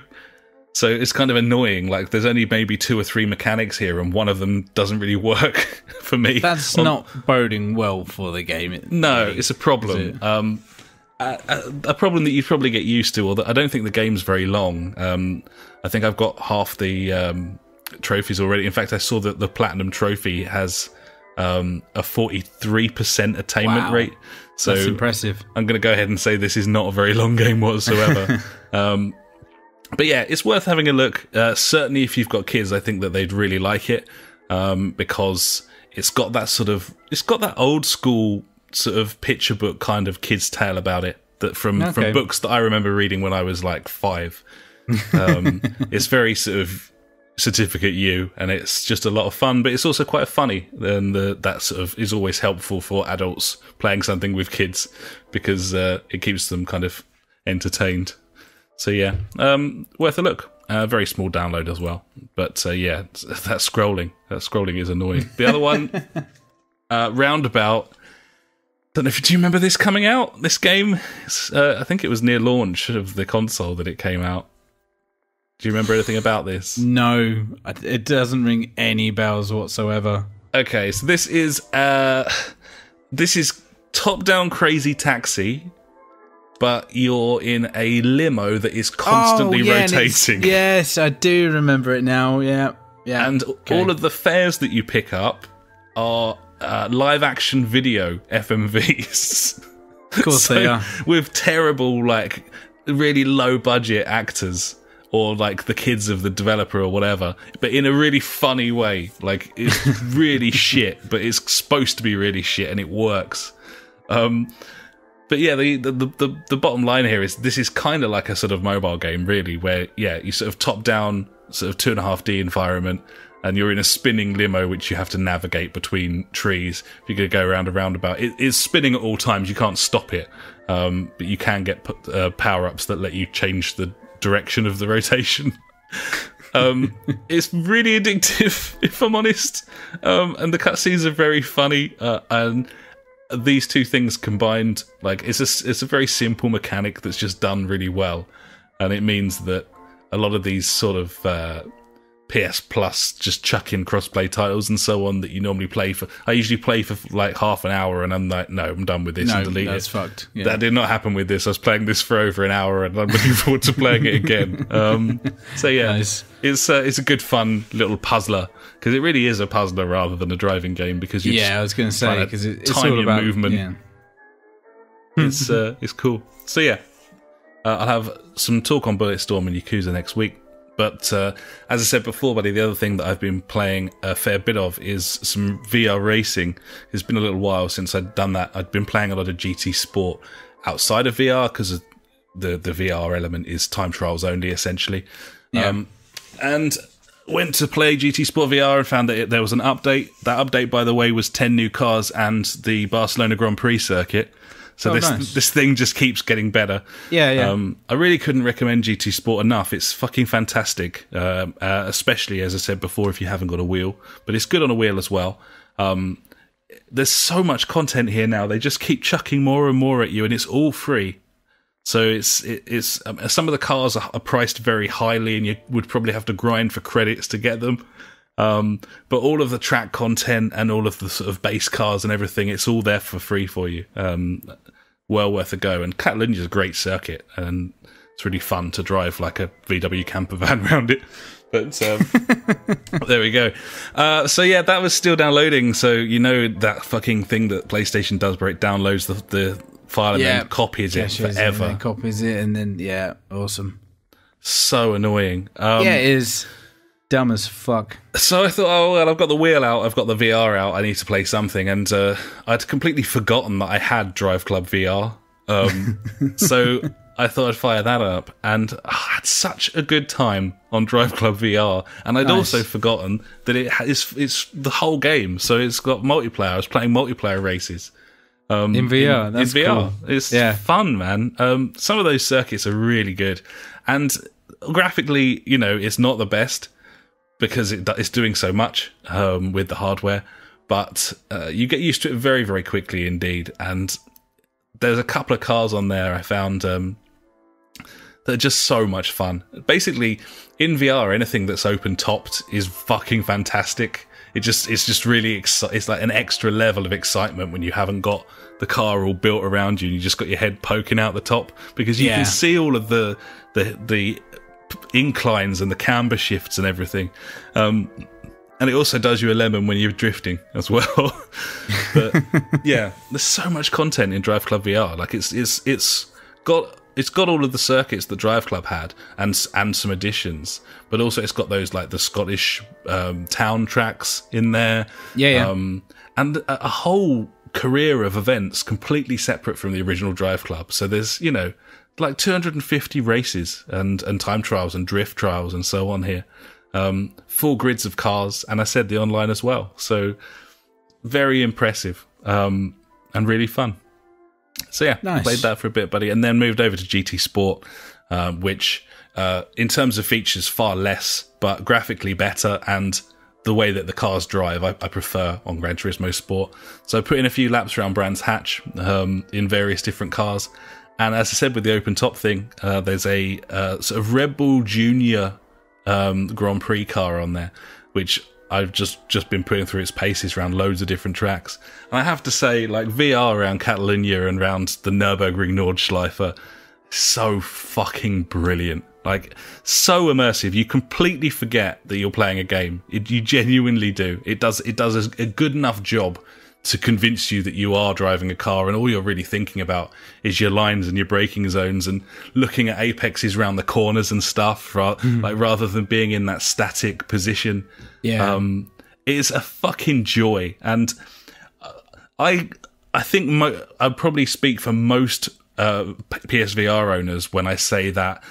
So it's kind of annoying. Like, there's only maybe 2 or 3 mechanics here, and one of them doesn't really work for me. That's not boding well for the game. No, it's a problem. A problem that you'd probably get used to, although I don't think the game's very long. I think I've got half the trophies already. In fact, I saw that the Platinum Trophy has a 43% attainment rate. So that's impressive. I'm going to go ahead and say this is not a very long game whatsoever. But yeah, it's worth having a look. Certainly if you've got kids, I think that they'd really like it, because it's got that old school sort of picture book kind of kid's tale about it, that from books that I remember reading when I was like 5. It's very sort of Certificate U, and it's just a lot of fun, but it's also quite funny, and that sort of is always helpful for adults playing something with kids, because it keeps them kind of entertained. So yeah, worth a look. Very small download as well, but that scrolling is annoying. The other one, Roundabout. Do you remember this coming out? This game, I think it was near launch of the console that it came out. Do you remember anything about this? No, it doesn't ring any bells whatsoever. Okay, so this is top-down Crazy Taxi, but you're in a limo that is constantly rotating. Yes, I do remember it now. Yeah. And all of the fares that you pick up are live action video FMVs. Of course they are. With terrible, like, really low budget actors, or like the kids of the developer or whatever, but in a really funny way. Like, it's really shit, but it's supposed to be really shit, and it works. But yeah, the bottom line here is this is kind of like a sort of mobile game, really, where you sort of top down, sort of 2.5D environment, and you're in a spinning limo which you have to navigate between trees. If you're going to go around a roundabout, it is spinning at all times. You can't stop it, but you can get power-ups that let you change the direction of the rotation. It's really addictive, if I'm honest, and the cutscenes are very funny, and these two things combined, like, it's a very simple mechanic that's just done really well, and it means that a lot of these sort of PS Plus just chuck in crossplay titles and so on that you normally play for. I usually play for like half an hour, and I'm like, no, I'm done with this, and delete it. That's fucked. Yeah. That did not happen with this. I was playing this for over an hour, and I'm looking forward to playing it again. So yeah, nice. It's a good fun little puzzler, because it really is a puzzler rather than a driving game, because you I was going to say, because it's time all about movement. Yeah. It's cool. So yeah, I'll have some talk on Bulletstorm and Yakuza next week. But as I said before, buddy, the other thing that I've been playing a fair bit of is some VR racing. It's been a little while since I'd done that. I'd been playing a lot of GT Sport outside of VR because the VR element is time trials only, essentially. Yeah. And went to play GT Sport VR and found that there was an update. That update, by the way, was 10 new cars and the Barcelona Grand Prix circuit. So this thing just keeps getting better. Yeah. I really couldn't recommend GT Sport enough. It's fucking fantastic, especially, as I said before, if you haven't got a wheel. But it's good on a wheel as well. There's so much content here now. They just keep chucking more and more at you, and it's all free. So it's some of the cars are priced very highly, and you would probably have to grind for credits to get them. But all of the track content and all of the sort of base cars and everything, it's all there for free for you. Well worth a go. And Catalonia's a great circuit, and it's really fun to drive like a VW camper van around it. But there we go. So yeah, that was still downloading. So you know that fucking thing that PlayStation does where it downloads the file and then copies it forever. And then copies it, and then awesome. So annoying. It is dumb as fuck. So I thought, oh well, I've got the wheel out, I've got the VR out, I need to play something, and I'd completely forgotten that I had Drive Club VR. So I thought I'd fire that up, and I had such a good time on Drive Club VR, and I'd also forgotten that it's the whole game, so it's got multiplayer. I was playing multiplayer races. In VR, that's in VR. Cool. It's fun, man. Some of those circuits are really good, and graphically, it's not the best because it's doing so much with the hardware, but you get used to it very, very quickly indeed. And there's a couple of cars on there I found that are just so much fun. Basically, in VR, anything that's open topped is fucking fantastic. It's just really it's like an extra level of excitement when you haven't got the car all built around you and you just got your head poking out the top, because you can see all of the inclines and the camber shifts and everything. And it also does you a lemon when you're drifting as well. But yeah, there's so much content in Drive Club VR. Like it's got all of the circuits that Drive Club had and some additions, but also it's got those like the Scottish town tracks in there. And a whole career of events completely separate from the original Drive Club. So there's like 250 races and time trials and drift trials and so on here. Full grids of cars, and I said the online as well. So very impressive and really fun. So yeah, nice. Played that for a bit, buddy, and then moved over to GT Sport, which in terms of features far less, but graphically better, and the way that the cars drive I prefer on Gran Turismo Sport. So I put in a few laps around Brands Hatch in various different cars, and as I said with the open top thing, there's a sort of Red Bull Junior Grand Prix car on there, which I've just been putting through its paces around loads of different tracks. And I have to say, like, VR around Catalonia and around the Nürburgring Nordschleife, so fucking brilliant. Like, so immersive. You completely forget that you're playing a game. You genuinely do. It does a good enough job to convince you that you are driving a car, and all you're really thinking about is your lines and your braking zones and looking at apexes around the corners and stuff, rather than being in that static position. It's a fucking joy. And I think I'd probably speak for most PSVR owners when I say that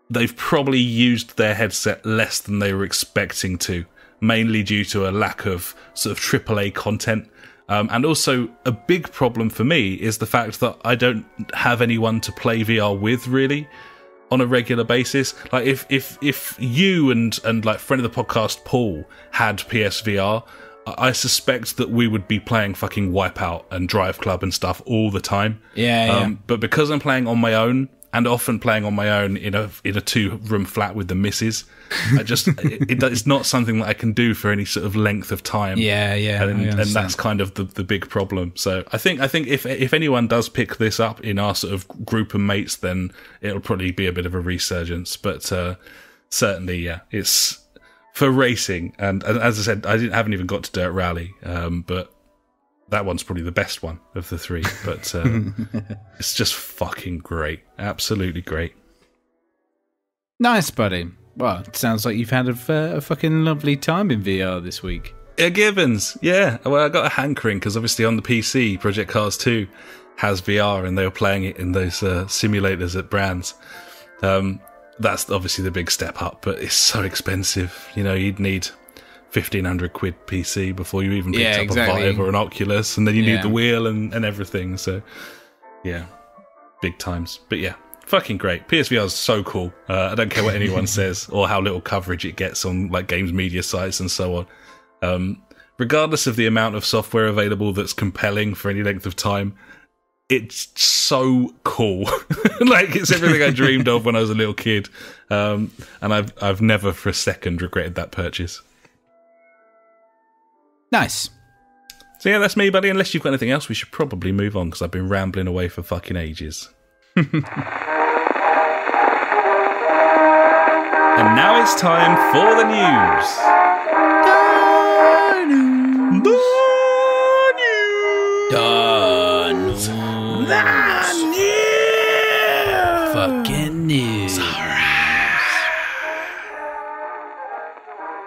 they've probably used their headset less than they were expecting to, mainly due to a lack of sort of AAA content. And also, a big problem for me is the fact that I don't have anyone to play VR with, really, on a regular basis. Like, if you and like friend of the podcast Paul had PSVR, I suspect that we would be playing fucking Wipeout and Drive Club and stuff all the time. But because I'm playing on my own, and often playing on my own in a 2-room flat with the missus, it's not something that I can do for any sort of length of time. And that's kind of the big problem. So I think if anyone does pick this up in our sort of group of mates, then it'll probably be a bit of a resurgence. But certainly, it's for racing. And as I said, I haven't even got to Dirt Rally, but that one's probably the best one of the three, but it's just fucking great. Absolutely great. Nice, buddy. Well, it sounds like you've had a fucking lovely time in VR this week. Yeah, Gibbons. Yeah. Well, I got a hankering because obviously on the PC, Project Cars 2 has VR, and they were playing it in those simulators at Brands. That's obviously the big step up, but it's so expensive. You know, you'd need 1,500 quid PC before you even picked up a Vive or an Oculus, and then you need the wheel and everything. So, yeah, big times. But yeah, fucking great. PSVR is so cool. I don't care what anyone says or how little coverage it gets on like games media sites and so on. Regardless of the amount of software available that's compelling for any length of time, it's so cool. Like, it's everything I dreamed of when I was a little kid. And I've never for a second regretted that purchase. Nice. So yeah, that's me, buddy. Unless you've got anything else, we should probably move on because I've been rambling away for fucking ages. And now it's time for the news. Fucking news.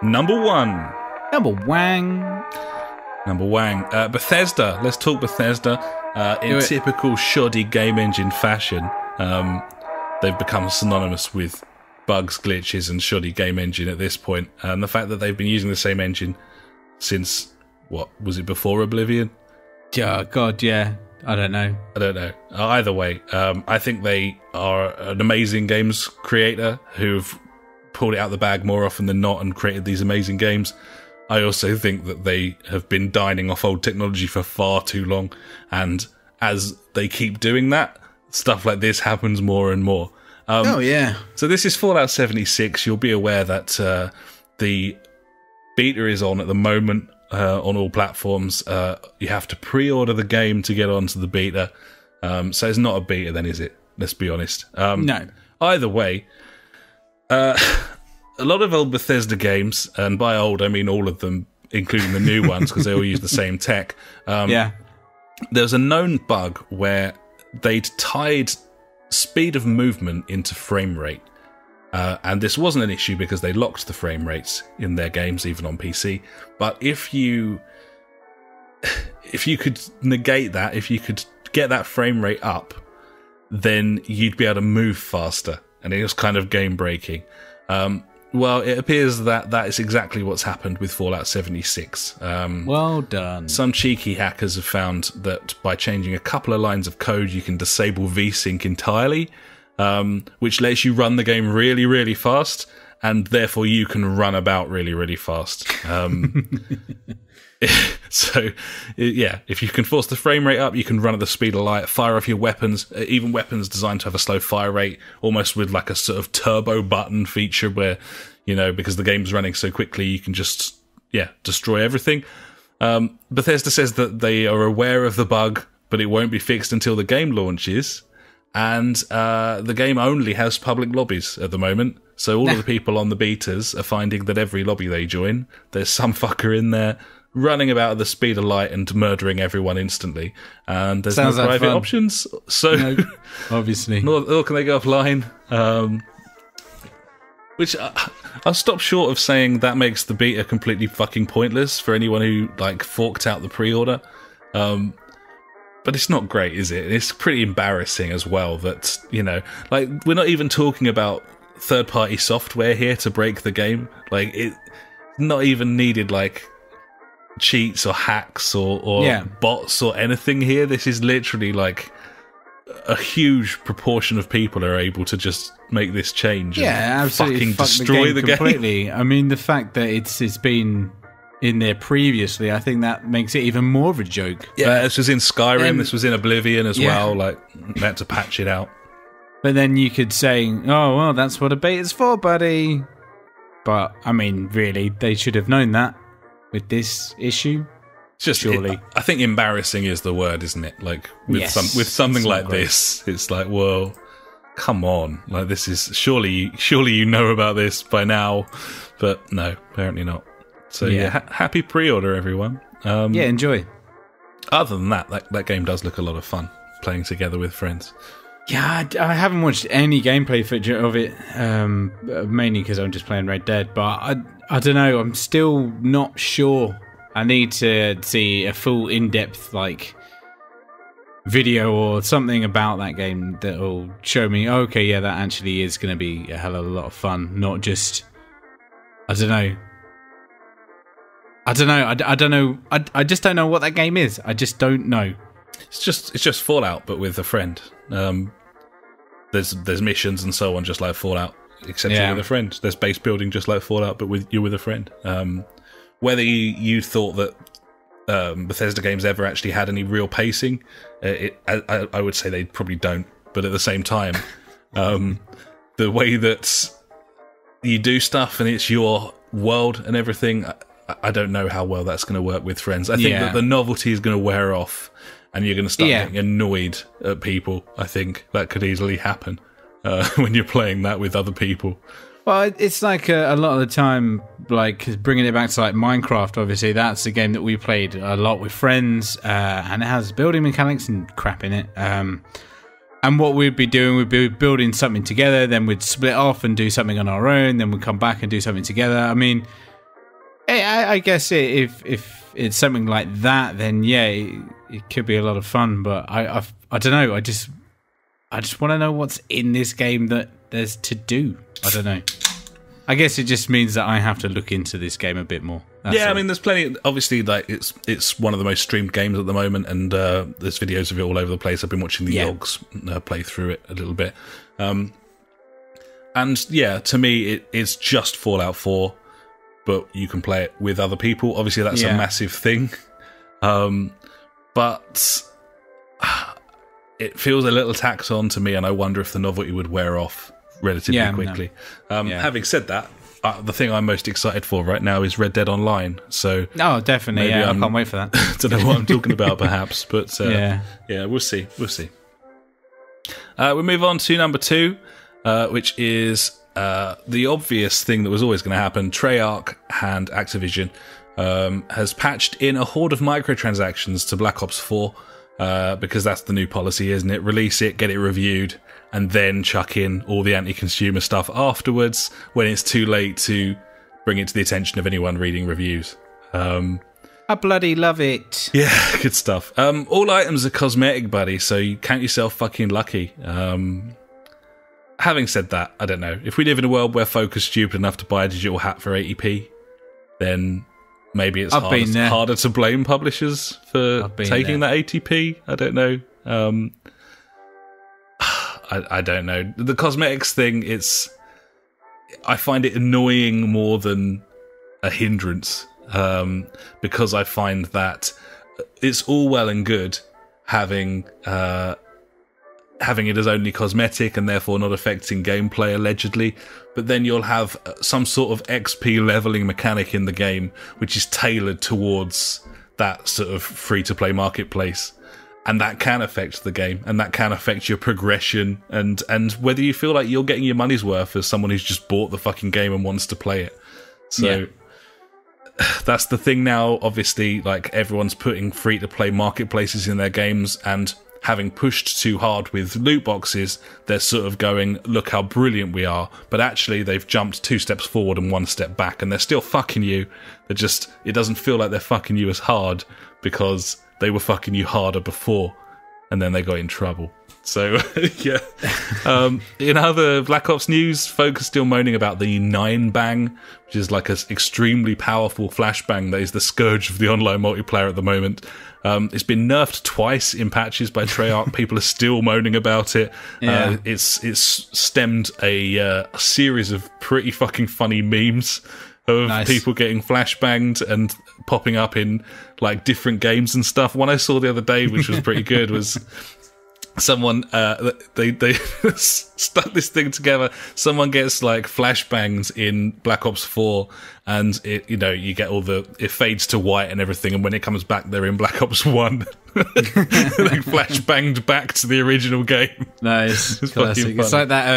Number one. Bethesda. Let's talk Bethesda. In typical shoddy game engine fashion, they've become synonymous with bugs, glitches, and shoddy game engine at this point. And the fact that they've been using the same engine since, what, was it before Oblivion? Oh, God, yeah. I don't know. Either way, I think they are an amazing games creator who've pulled it out of the bag more often than not and created these amazing games. I also think that they have been dining off old technology for far too long, and as they keep doing that, stuff like this happens more and more. Oh, yeah. So this is Fallout 76. You'll be aware that the beta is on at the moment on all platforms. You have to pre-order the game to get onto the beta. So it's not a beta then, is it? Let's be honest. No. Either way, a lot of old Bethesda games, and by old I mean all of them, including the new ones, because they all use the same tech. There's a known bug where they'd tied speed of movement into frame rate. And this wasn't an issue because they locked the frame rates in their games, even on PC. But if you could negate that, if you could get that frame rate up, then you'd be able to move faster. And it was kind of game breaking. Well, it appears that is exactly what's happened with Fallout 76. Well done. Some cheeky hackers have found that by changing a couple of lines of code, you can disable VSync entirely, which lets you run the game really, really fast, and therefore you can run about really, really fast. So, yeah, if you can force the frame rate up, you can run at the speed of light, fire off your weapons, even weapons designed to have a slow fire rate, almost with like a sort of turbo button feature where, you know, because the game's running so quickly, you can just, destroy everything. Bethesda says that they are aware of the bug, but it won't be fixed until the game launches, and the game only has public lobbies at the moment, so all of the people on the betas are finding that every lobby they join, there's some fucker in there running about at the speed of light and murdering everyone instantly, and there's no private options, so no, obviously nor can they go offline, which I'll stop short of saying that makes the beta completely fucking pointless for anyone who like forked out the pre-order, but it's not great, is it? It's pretty embarrassing as well that, you know, like, we're not even talking about third-party software here to break the game. Like, it not even needed like cheats or hacks or bots or anything here. This is literally like a huge proportion of people are able to just make this change and absolutely fucking destroy the game completely. I mean, the fact that it's been in there previously, I think that makes it even more of a joke. Yeah, this was in Skyrim, this was in Oblivion as well, like, they had to patch it out. But then you could say, oh, well, that's what a beta's for, buddy. But, I mean, really, they should have known that with this issue. It's just, surely. I think embarrassing is the word, isn't it? Like, with something like this, it's like, well, come on. Like, this is, surely you know about this by now. But no, apparently not. So, happy pre-order, everyone. Enjoy. Other than that game does look a lot of fun, playing together with friends. Yeah, I haven't watched any gameplay footage of it, mainly because I'm just playing Red Dead, but I don't know, I'm still not sure. I need to see a full in-depth, like, video or something about that game that will show me, okay, yeah, that actually is going to be a hell of a lot of fun, not just, I don't know. I don't know. I just don't know what that game is. I just don't know. It's just Fallout, but with a friend. There's missions and so on, just like Fallout, except you're with a friend. There's base building, just like Fallout, but you're with a friend. Whether you thought that Bethesda games ever actually had any real pacing, I would say they probably don't. But at the same time, the way that you do stuff and it's your world and everything, I don't know how well that's going to work with friends. I think that the novelty is going to wear off and you're going to start getting annoyed at people. I think that could easily happen when you're playing that with other people. Well, it's like a lot of the time, like bringing it back to like Minecraft, obviously, that's a game that we played a lot with friends, and it has building mechanics and crap in it. And what we'd be doing, we'd be building something together, then we'd split off and do something on our own, then we'd come back and do something together. I mean, I guess if it's something like that, then it could be a lot of fun. But I don't know. I just want to know what's in this game that there's to do. I don't know. I guess it just means that I have to look into this game a bit more. That's all. I mean, there's plenty. Obviously, like it's one of the most streamed games at the moment, and there's videos of it all over the place. I've been watching the Yogs play through it a little bit, and to me, it's just Fallout 4. But you can play it with other people. Obviously, that's a massive thing. But it feels a little tacked on to me, and I wonder if the novelty would wear off relatively quickly. No. Having said that, the thing I'm most excited for right now is Red Dead Online. So, definitely. I can't wait for that. I don't know what I'm talking about, perhaps. But we'll see. We'll see. We move on to number 2, which is... the obvious thing that was always going to happen. Treyarch and Activision has patched in a horde of microtransactions to Black Ops 4 because that's the new policy, isn't it? Release it, get it reviewed, and then chuck in all the anti-consumer stuff afterwards when it's too late to bring it to the attention of anyone reading reviews. I bloody love it. Yeah, good stuff. All items are cosmetic, buddy, so you count yourself fucking lucky. Having said that, I don't know. If we live in a world where folk are stupid enough to buy a digital hat for 80p, then maybe it's harder to blame publishers for taking that 80p. I don't know. I don't know. The cosmetics thing, I find it annoying more than a hindrance, because I find that it's all well and good having it as only cosmetic and therefore not affecting gameplay, allegedly, but then you'll have some sort of XP leveling mechanic in the game which is tailored towards that sort of free-to-play marketplace, and that can affect the game, and that can affect your progression, and whether you feel like you're getting your money's worth as someone who's just bought the fucking game and wants to play it. So that's the thing now. Obviously, like, everyone's putting free-to-play marketplaces in their games, and having pushed too hard with loot boxes, they're sort of going, look how brilliant we are, but actually they've jumped 2 steps forward and 1 step back, and they're still fucking you. It doesn't feel like they're fucking you as hard because they were fucking you harder before, and then they got in trouble. So, yeah. In other Black Ops news, folk are still moaning about the 9-bang, which is like an extremely powerful flashbang that is the scourge of the online multiplayer at the moment. It's been nerfed twice in patches by Treyarch. People are still moaning about it. Yeah. It's stemmed a series of pretty fucking funny memes of people getting flashbanged and popping up in like different games and stuff. One I saw the other day, which was pretty good, was someone they stuck this thing together. Someone gets like flashbangs in Black Ops 4, and you get it fades to white and everything, and when it comes back, they're in Black Ops 1. They flashbanged back to the original game. Nice, it's classic. It's like that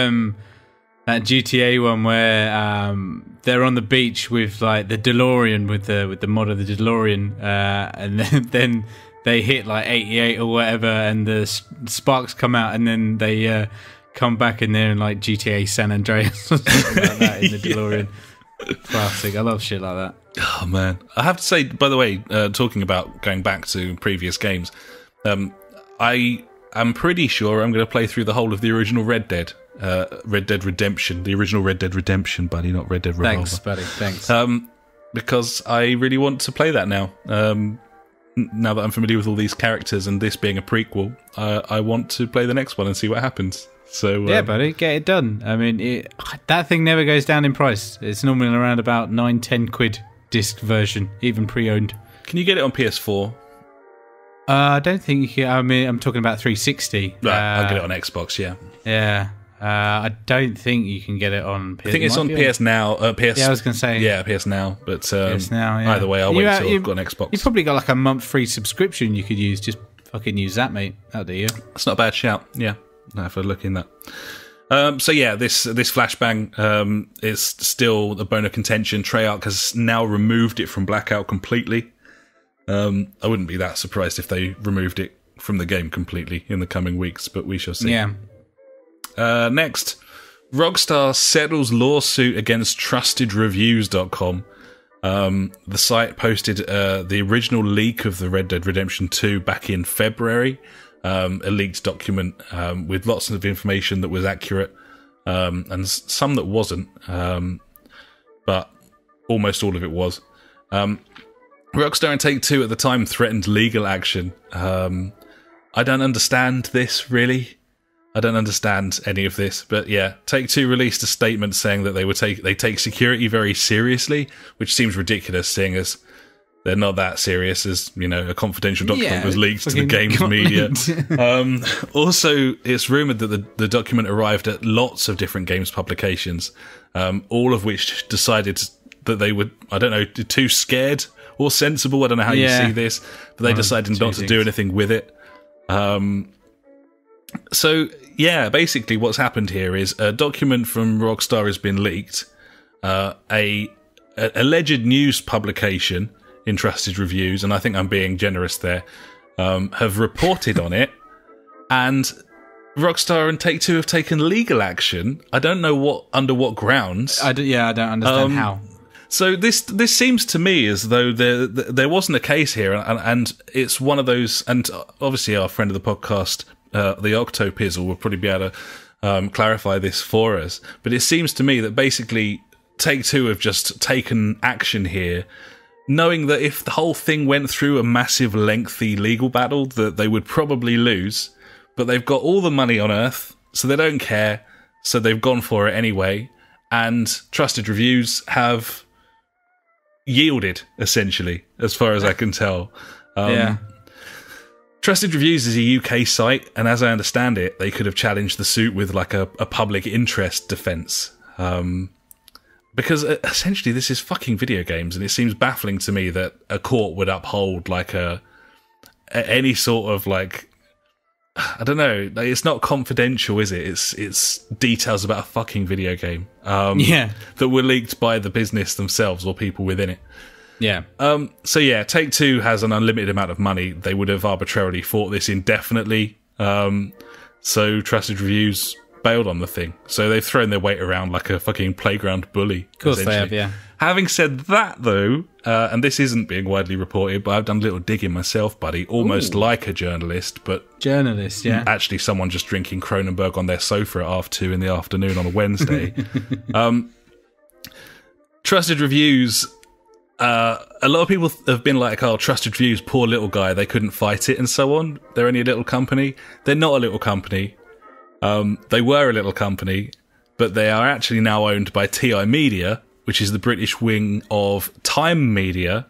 GTA one where they're on the beach with like the DeLorean with the mod of the DeLorean, and then they hit like 88 or whatever, and the sparks come out, and then they come back in there in like GTA San Andreas or something like that in the DeLorean. Classic. I love shit like that. Oh man, I have to say, by the way, talking about going back to previous games, I am pretty sure I'm going to play through the whole of the original Red Dead Redemption, the original Red Dead Redemption, buddy, not Red Dead Revolver. Thanks, buddy. Thanks. Because I really want to play that now. Now that I'm familiar with all these characters and this being a prequel, I want to play the next one and see what happens. So yeah, buddy, get it done. I mean, that thing never goes down in price. It's normally around about 9-10 quid disc version, even pre-owned. Can you get it on PS4? I don't think you can. I mean, I'm talking about 360. Right, I'll get it on Xbox, yeah. Yeah. I don't think you can get it on PS. I think it's on PS Now. Yeah, I was going to say. Yeah, PS Now. But PS Now, yeah. Either way, I'll wait till I've got an Xbox. You've probably got like a month free subscription you could use. Just fucking use that, mate. That'll do you. That's not a bad shout. Yeah. I'll have a look in that. So yeah, this flashbang is still a bone of contention. Treyarch has now removed it from Blackout completely. I wouldn't be that surprised if they removed it from the game completely in the coming weeks, but we shall see. Yeah. Next, Rockstar settles lawsuit against TrustedReviews.com. The site posted the original leak of the Red Dead Redemption 2 back in February. A leaked document with lots of information that was accurate and some that wasn't, but almost all of it was. Rockstar and Take-Two at the time threatened legal action. I don't understand this, really. I don't understand any of this, but yeah, Take-Two released a statement saying that they take security very seriously, which seems ridiculous, seeing as they're not that serious as, you know, a confidential document was leaked to the games media. Also, it's rumoured that the document arrived at lots of different games publications, all of which decided that they would, I don't know, too scared or sensible. I don't know how you see this, but they decided not to do anything with it. So, yeah, basically what's happened here is a document from Rockstar has been leaked. A alleged news publication in Trusted Reviews, and I think I'm being generous there, have reported on it, and Rockstar and Take-Two have taken legal action. I don't know under what grounds. I don't understand how. So this seems to me as though there wasn't a case here, and it's one of those. And obviously, our friend of the podcast, the Octopizzle, will probably be able to clarify this for us. But it seems to me that basically Take-Two have just taken action here, knowing that if the whole thing went through a massive, lengthy legal battle, that they would probably lose. But they've got all the money on Earth, so they don't care. So they've gone for it anyway. And Trusted Reviews have yielded, essentially, as far as I can tell. Trusted Reviews is a UK site, and as I understand it, they could have challenged the suit with like a public interest defence. Because essentially this is fucking video games, and it seems baffling to me that a court would uphold like any sort of like, I don't know, like, it's not confidential, is it? It's details about a fucking video game that were leaked by the business themselves or people within it. Yeah. So yeah, Take-Two has an unlimited amount of money. They would have arbitrarily fought this indefinitely. So Trusted Reviews bailed on the thing. So they've thrown their weight around like a fucking playground bully. Of course they have, yeah. Having said that, though, and this isn't being widely reported, but I've done a little digging myself, buddy, almost like a journalist, but... Journalist, yeah. Actually someone just drinking Kronenberg on their sofa at 2:30 in the afternoon on a Wednesday. Trusted Reviews... a lot of people have been like, oh, Trusted Reviews, poor little guy, they couldn't fight it and so on. They're only a little company. They're not a little company. They were a little company, but they are actually now owned by TI Media, which is the British wing of Time Media,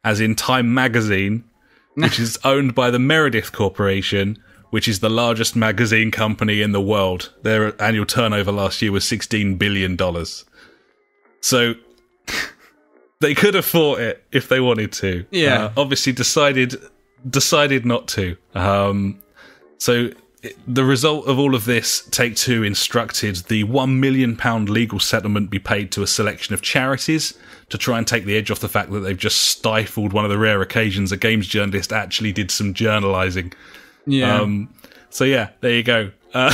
as in Time Magazine, which is owned by the Meredith Corporation, which is the largest magazine company in the world. Their annual turnover last year was $16 billion. So... they could have fought it if they wanted to. Yeah. Obviously decided not to. So the result of all of this, Take-Two instructed the £1 million legal settlement be paid to a selection of charities to try and take the edge off the fact that they've just stifled one of the rare occasions a games journalist actually did some journalising. Yeah. So yeah, there you go. I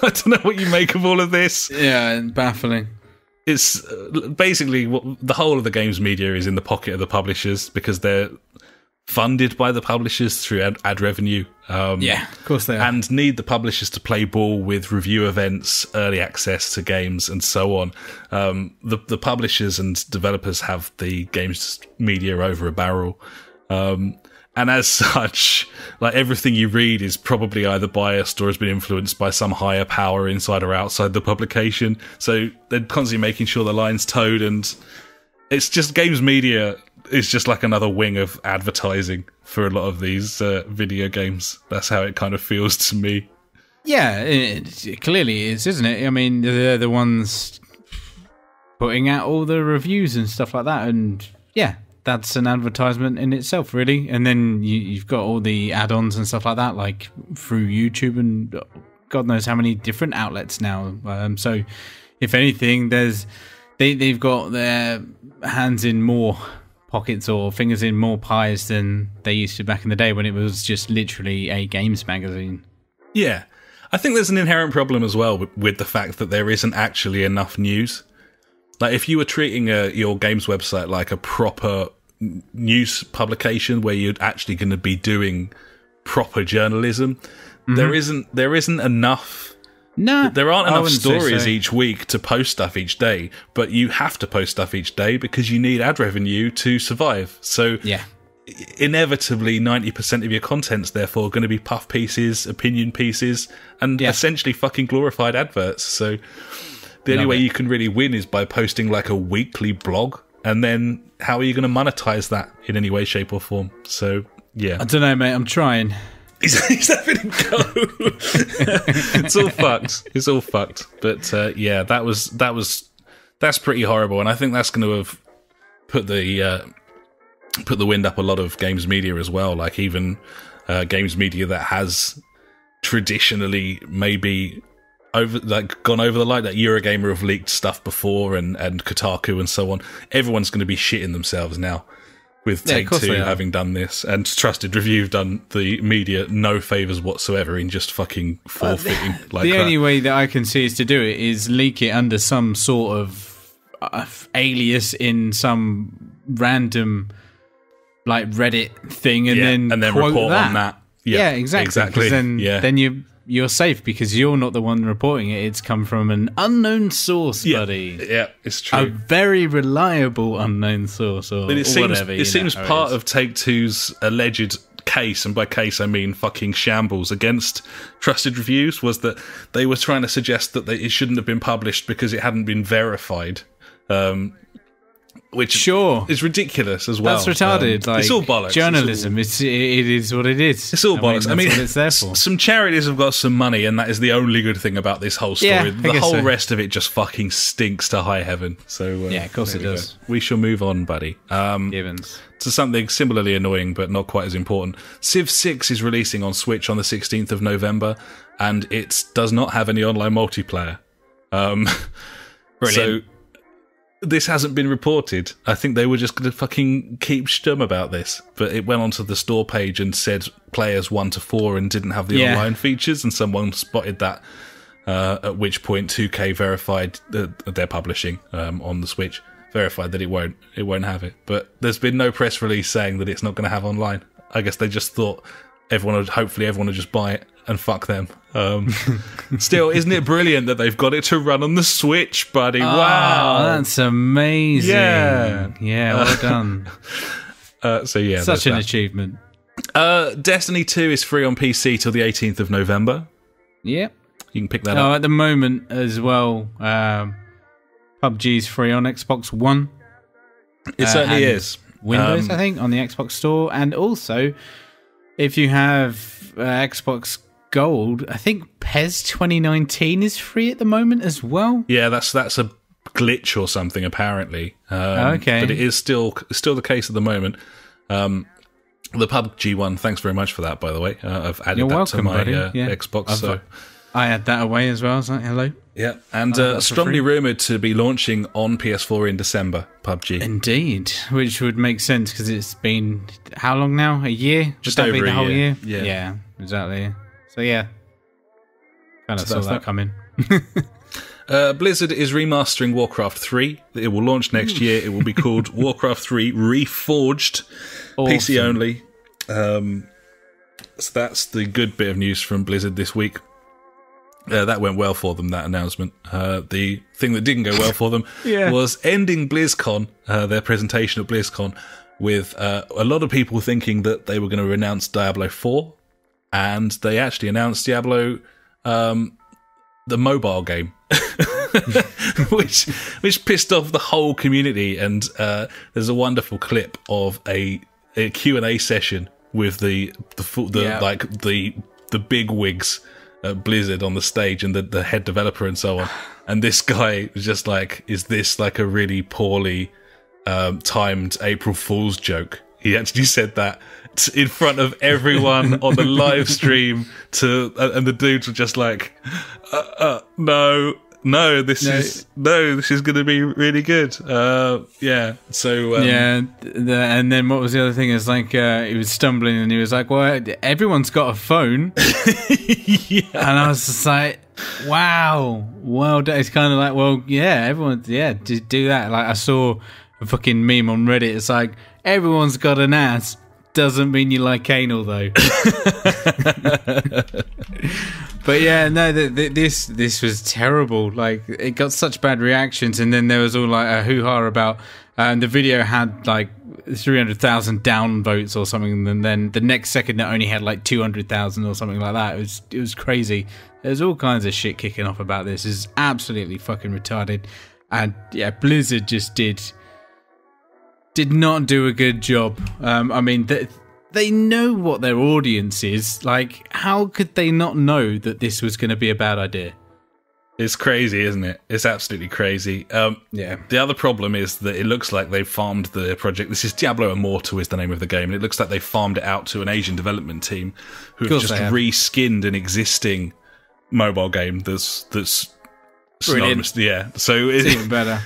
don't know what you make of all of this. Yeah, baffling. It's basically the whole of the games media is in the pocket of the publishers because they're funded by the publishers through ad revenue. Yeah, of course they are. And need the publishers to play ball with review events, early access to games, and so on. The publishers and developers have the games media over a barrel. And as such, like everything you read is probably either biased or has been influenced by some higher power inside or outside the publication. So they're constantly making sure the line's towed, and it's just games media is just like another wing of advertising for a lot of these video games. That's how it kind of feels to me. Yeah, it clearly is, isn't it? I mean, they're the ones putting out all the reviews and stuff like that, and yeah, that's an advertisement in itself, really. And then you've got all the add-ons and stuff like that, like through YouTube and God knows how many different outlets now. So, if anything, they've got their hands in more pockets or fingers in more pies than they used to back in the day when it was just literally a games magazine. Yeah. I think there's an inherent problem as well with the fact that there isn't actually enough news. Like, if you were treating your games website like a proper news publication where you're actually going to be doing proper journalism, there isn't enough. No, there aren't enough stories each week to post stuff each day, but you have to post stuff each day because you need ad revenue to survive. So yeah, inevitably 90% of your content's therefore going to be puff pieces, opinion pieces, and essentially fucking glorified adverts. So the only way you can really win is by posting like a weekly blog, and then how are you going to monetize that in any way, shape or form? So yeah, I don't know, mate, I'm trying. He's having a go. It's all fucked. It's all fucked. But yeah, that's pretty horrible, and I think that's going to have put the wind up a lot of games media as well. Like even games media that has traditionally maybe gone over the line. That Eurogamer have leaked stuff before, and Kotaku and so on. Everyone's going to be shitting themselves now. With Take-Two having done this, and Trusted Review have done the media no favours whatsoever in just fucking forfeiting like the that. only way that I can see is to do it is leak it under some sort of alias in some random like Reddit thing, and then report that. on that. Yeah, exactly. Then you're safe because you're not the one reporting it. It's come from an unknown source, buddy. Yeah, it's true. A very reliable unknown source, or whatever. It seems part of Take-Two's alleged case, and by case I mean fucking shambles against Trusted Reviews, was that they were trying to suggest that it shouldn't have been published because it hadn't been verified. Which is ridiculous as well. That's retarded. It's all bollocks. Journalism, it is what it is. It's all bollocks. I mean, what it's there for. Some charities have got some money, and that is the only good thing about this whole story. Yeah, the whole rest of it just fucking stinks to high heaven. So yeah, of course it does. We shall move on, buddy. Givens. To something similarly annoying, but not quite as important. Civ 6 is releasing on Switch on the 16th of November, and it does not have any online multiplayer. Brilliant. So this hasn't been reported. I think they were just going to fucking keep stum about this. But it went onto the store page and said players 1 to 4 and didn't have the online features, and someone spotted that, at which point 2K verified their publishing on the Switch, verified that it won't have it. But there's been no press release saying that it's not going to have online. I guess they just thought hopefully everyone would just buy it and fuck them. Still, isn't it brilliant that they've got it to run on the Switch, buddy? Wow, that's amazing. Yeah, well done. So yeah, such an achievement. Destiny 2 is free on PC till the 18th of November. Yep, you can pick that up at the moment as well. PUBG's free on Xbox One. It certainly is. Windows, I think, on the Xbox Store, and also if you have Xbox Gold, I think PES 2019 is free at the moment as well. Yeah, that's a glitch or something apparently. Okay, but it is still the case at the moment. The PUBG one, thanks very much for that, by the way. I've added You're that welcome, to my buddy. Yeah. Xbox. I had that away as well. I was like, hello. Yeah, and strongly rumoured to be launching on PS4 in December, PUBG. Indeed, which would make sense because it's been, how long now? A year? Just would that over be the a whole year. year? Yeah, exactly. So yeah, kind of saw that coming. Blizzard is remastering Warcraft 3. It will launch next year. It will be called Warcraft 3 Reforged, awesome. PC only. So that's the good bit of news from Blizzard this week. That went well for them, that announcement. The thing that didn't go well for them was ending BlizzCon, their presentation at BlizzCon, with a lot of people thinking that they were going to announce Diablo 4, and they actually announced Diablo, the mobile game, which pissed off the whole community. And there's a wonderful clip of a Q&A session with the big wigs at Blizzard on the stage and the head developer and so on. And this guy was just like, is this like a really poorly timed April Fool's joke? He actually said that in front of everyone on the live stream and the dudes were just like, no, this is going to be really good. Yeah. So and then what was the other thing? Is like he was stumbling and he was like, "Well, everyone's got a phone." Yeah. And I was just like, "Wow, well, it's kind of like, well, yeah, everyone, do that." Like I saw a fucking meme on Reddit. It's like, everyone's got an ass. Doesn't mean you like anal though. But yeah, no, this was terrible. Like, it got such bad reactions, and then there was all like a hoo-ha about the video had like 300,000 downvotes or something, and then the next second it only had like 200,000 or something like that. It was crazy. There's all kinds of shit kicking off about this. It's absolutely fucking retarded. And yeah, Blizzard just did not do a good job. I mean, they know what their audience is. Like, how could they not know that this was going to be a bad idea? It's crazy, isn't it? It's absolutely crazy. Yeah. The other problem is that it looks like they farmed the project. This is Diablo Immortal is the name of the game, and it looks like they farmed it out to an Asian development team who have just reskinned an existing mobile game that's synonymous. Yeah. So it's even better.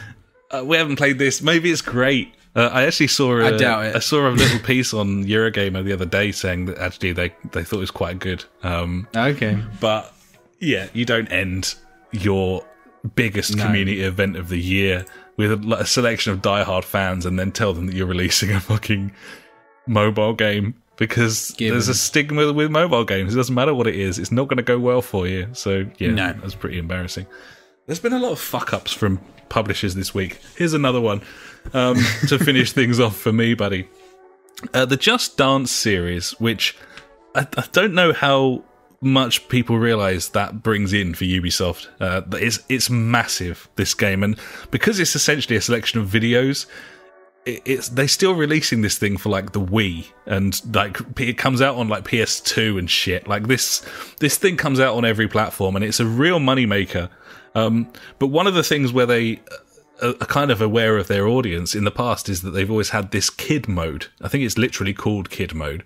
We haven't played this. Maybe it's great. I actually saw I doubt it. I saw a little piece on Eurogamer the other day saying that actually they thought it was quite good. Okay. But yeah, you don't end your biggest community event of the year with a selection of diehard fans and then tell them that you're releasing a fucking mobile game, because there's a stigma with mobile games. It doesn't matter what it is, it's not going to go well for you. So yeah, that's pretty embarrassing. There's been a lot of fuck-ups from publishers this week. Here's another one to finish things off for me, buddy. The Just Dance series, which I don't know how much people realise that brings in for Ubisoft. It's massive, this game, and because it's essentially a selection of videos, they're still releasing this thing for like the Wii, and like it comes out on like PS2 and shit. Like this thing comes out on every platform, and it's a real moneymaker. But one of the things where they are kind of aware of their audience in the past is that they've always had this kid mode. I think it's literally called kid mode,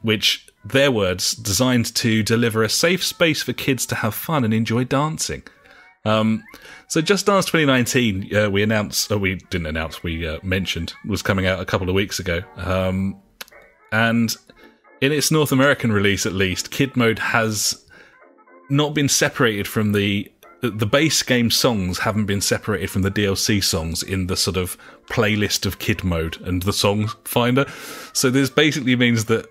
which, their words, designed to deliver a safe space for kids to have fun and enjoy dancing. So Just Dance 2019, we mentioned, was coming out a couple of weeks ago. And in its North American release, at least, kid mode has not been separated from the base game songs haven't been separated from the DLC songs in the sort of playlist of kid mode and the song finder. So this basically means that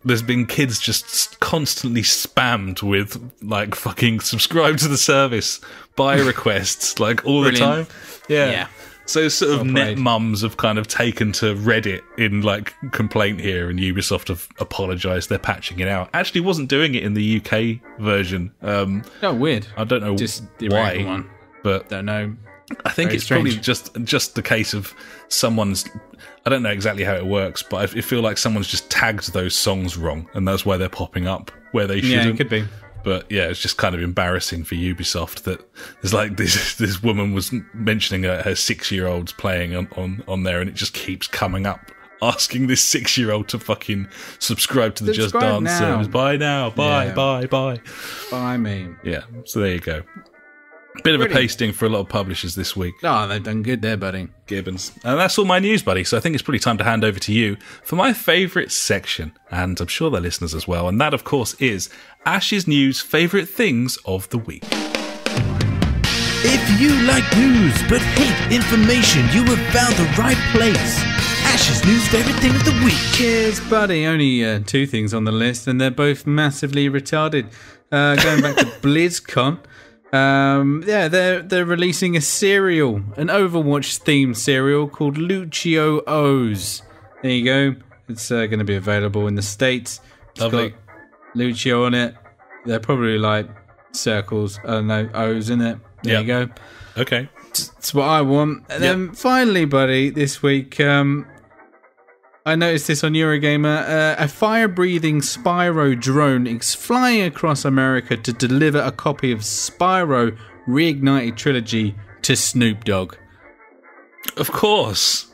there's been kids just constantly spammed with like fucking subscribe to the service, buy requests, like all the time. Yeah. So sort of net mums have kind of taken to Reddit in like complaint here, and Ubisoft have apologised. They're patching it out. Actually wasn't doing it in the UK version. Weird. I don't know just the why, one. But don't know. I think it's probably just the case of someone's. I don't know exactly how it works, but I feel like someone's just tagged those songs wrong, and that's why they're popping up where they shouldn't. Yeah, it could be. But yeah, it's just kind of embarrassing for Ubisoft that there's like this woman was mentioning her 6-year-olds playing on there, and it just keeps coming up asking this 6-year-old to fucking subscribe to the Just Subscribe Dance now. service. Buy now. Buy, Yeah. buy. Buy me. Yeah, so there you go. Bit of a pasting for a lot of publishers this week. Oh, they've done good there, buddy. Gibbons. And that's all my news, buddy. So I think it's probably time to hand over to you for my favourite section, and I'm sure the listeners as well. And that, of course, is Ash's News Favourite Things of the Week. If you like news but hate information, you have found the right place. Ash's News Favourite Thing of the Week. Cheers, buddy. Only 2 things on the list, and they're both massively retarded. Going back to BlizzCon. They're releasing a cereal, an Overwatch-themed cereal called Lucio O's. There you go. It's going to be available in the States. It's Lovely. got Lucio on it. They're probably like circles. I don't know, O's in it. There you go. Okay. That's what I want. And then finally, buddy, this week, I noticed this on Eurogamer. A fire-breathing Spyro drone is flying across America to deliver a copy of Spyro Reignited Trilogy to Snoop Dogg. Of course.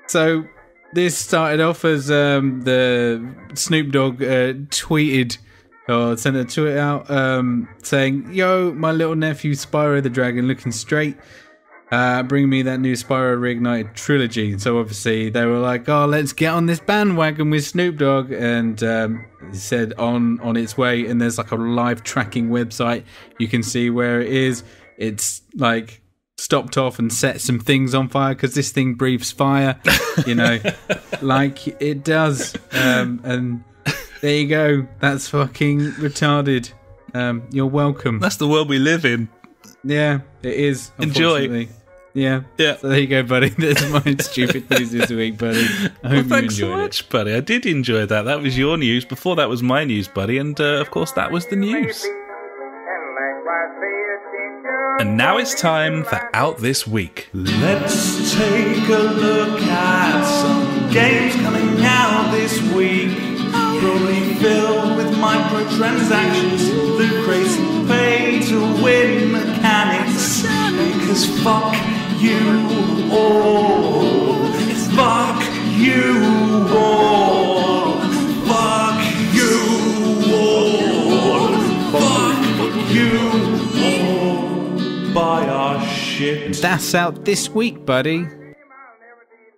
So this started off as the Snoop Dogg tweeted or sent a tweet out saying, "Yo, my little nephew Spyro the Dragon looking straight. Bring me that new Spyro Reignited trilogy." So obviously they were like, "Oh, let's get on this bandwagon with Snoop Dogg," and he said on its way. And there's like a live tracking website. You can see where it is. It's like stopped off and set some things on fire because this thing breathes fire, you know, like it does. And there you go. That's fucking retarded. You're welcome. That's the world we live in. Yeah, it is. Enjoy. Yeah. So there you go, buddy. That's my stupid news this week, buddy. I hope Thanks you so enjoyed much, buddy. I did enjoy that. That was your news. Before that was my news, buddy. And, of course, that was the news. And now it's time for Out This Week. Let's take a look at some games coming out this week. Probably filled with microtransactions, loot crates and pay-to-win mechanics. Because fuck you all. Fuck you all. Fuck you all. Fuck you all. Buy our shit. That's out this week, buddy.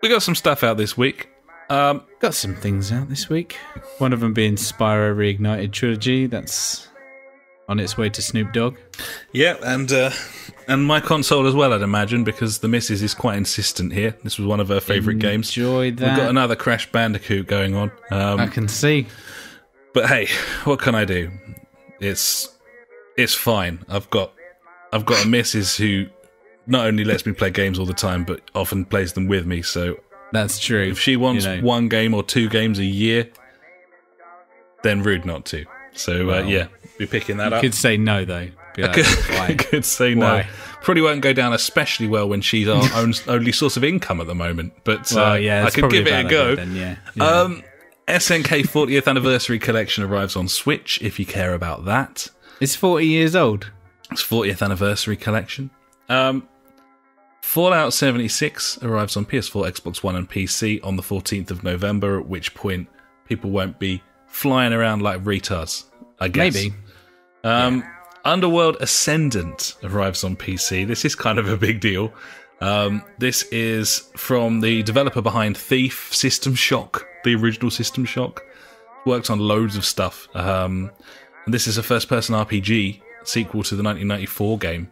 We got some stuff out this week. Got some things out this week. One of them being Spyro Reignited Trilogy. That's on its way to Snoop Dogg. Yeah, and my console as well, I'd imagine, because the missus is quite insistent here. This was one of her favourite games. Enjoy that. We've got another Crash Bandicoot going on. I can see. But hey, what can I do? It's fine. I've got a missus who not only lets me play games all the time, but often plays them with me. So That's true. if she wants, you know, one game or 2 games a year, then rude not to. So Well, yeah, be picking that you up. could say no though. Be like, I why? could say no. Why? Probably won't go down especially well when she's our only source of income at the moment. But Well, yeah, I it's could probably give it a bad go. idea then, yeah. SNK 40th Anniversary Collection arrives on Switch, if you care about that. It's 40 years old. It's 40th Anniversary Collection. Fallout 76 arrives on PS4, Xbox One and PC on the 14th of November, at which point people won't be flying around like retards, I guess. Maybe. Underworld Ascendant arrives on PC. This is kind of a big deal. This is from the developer behind Thief, System Shock, the original System Shock. Worked on loads of stuff. And this is a first-person RPG sequel to the 1994 game.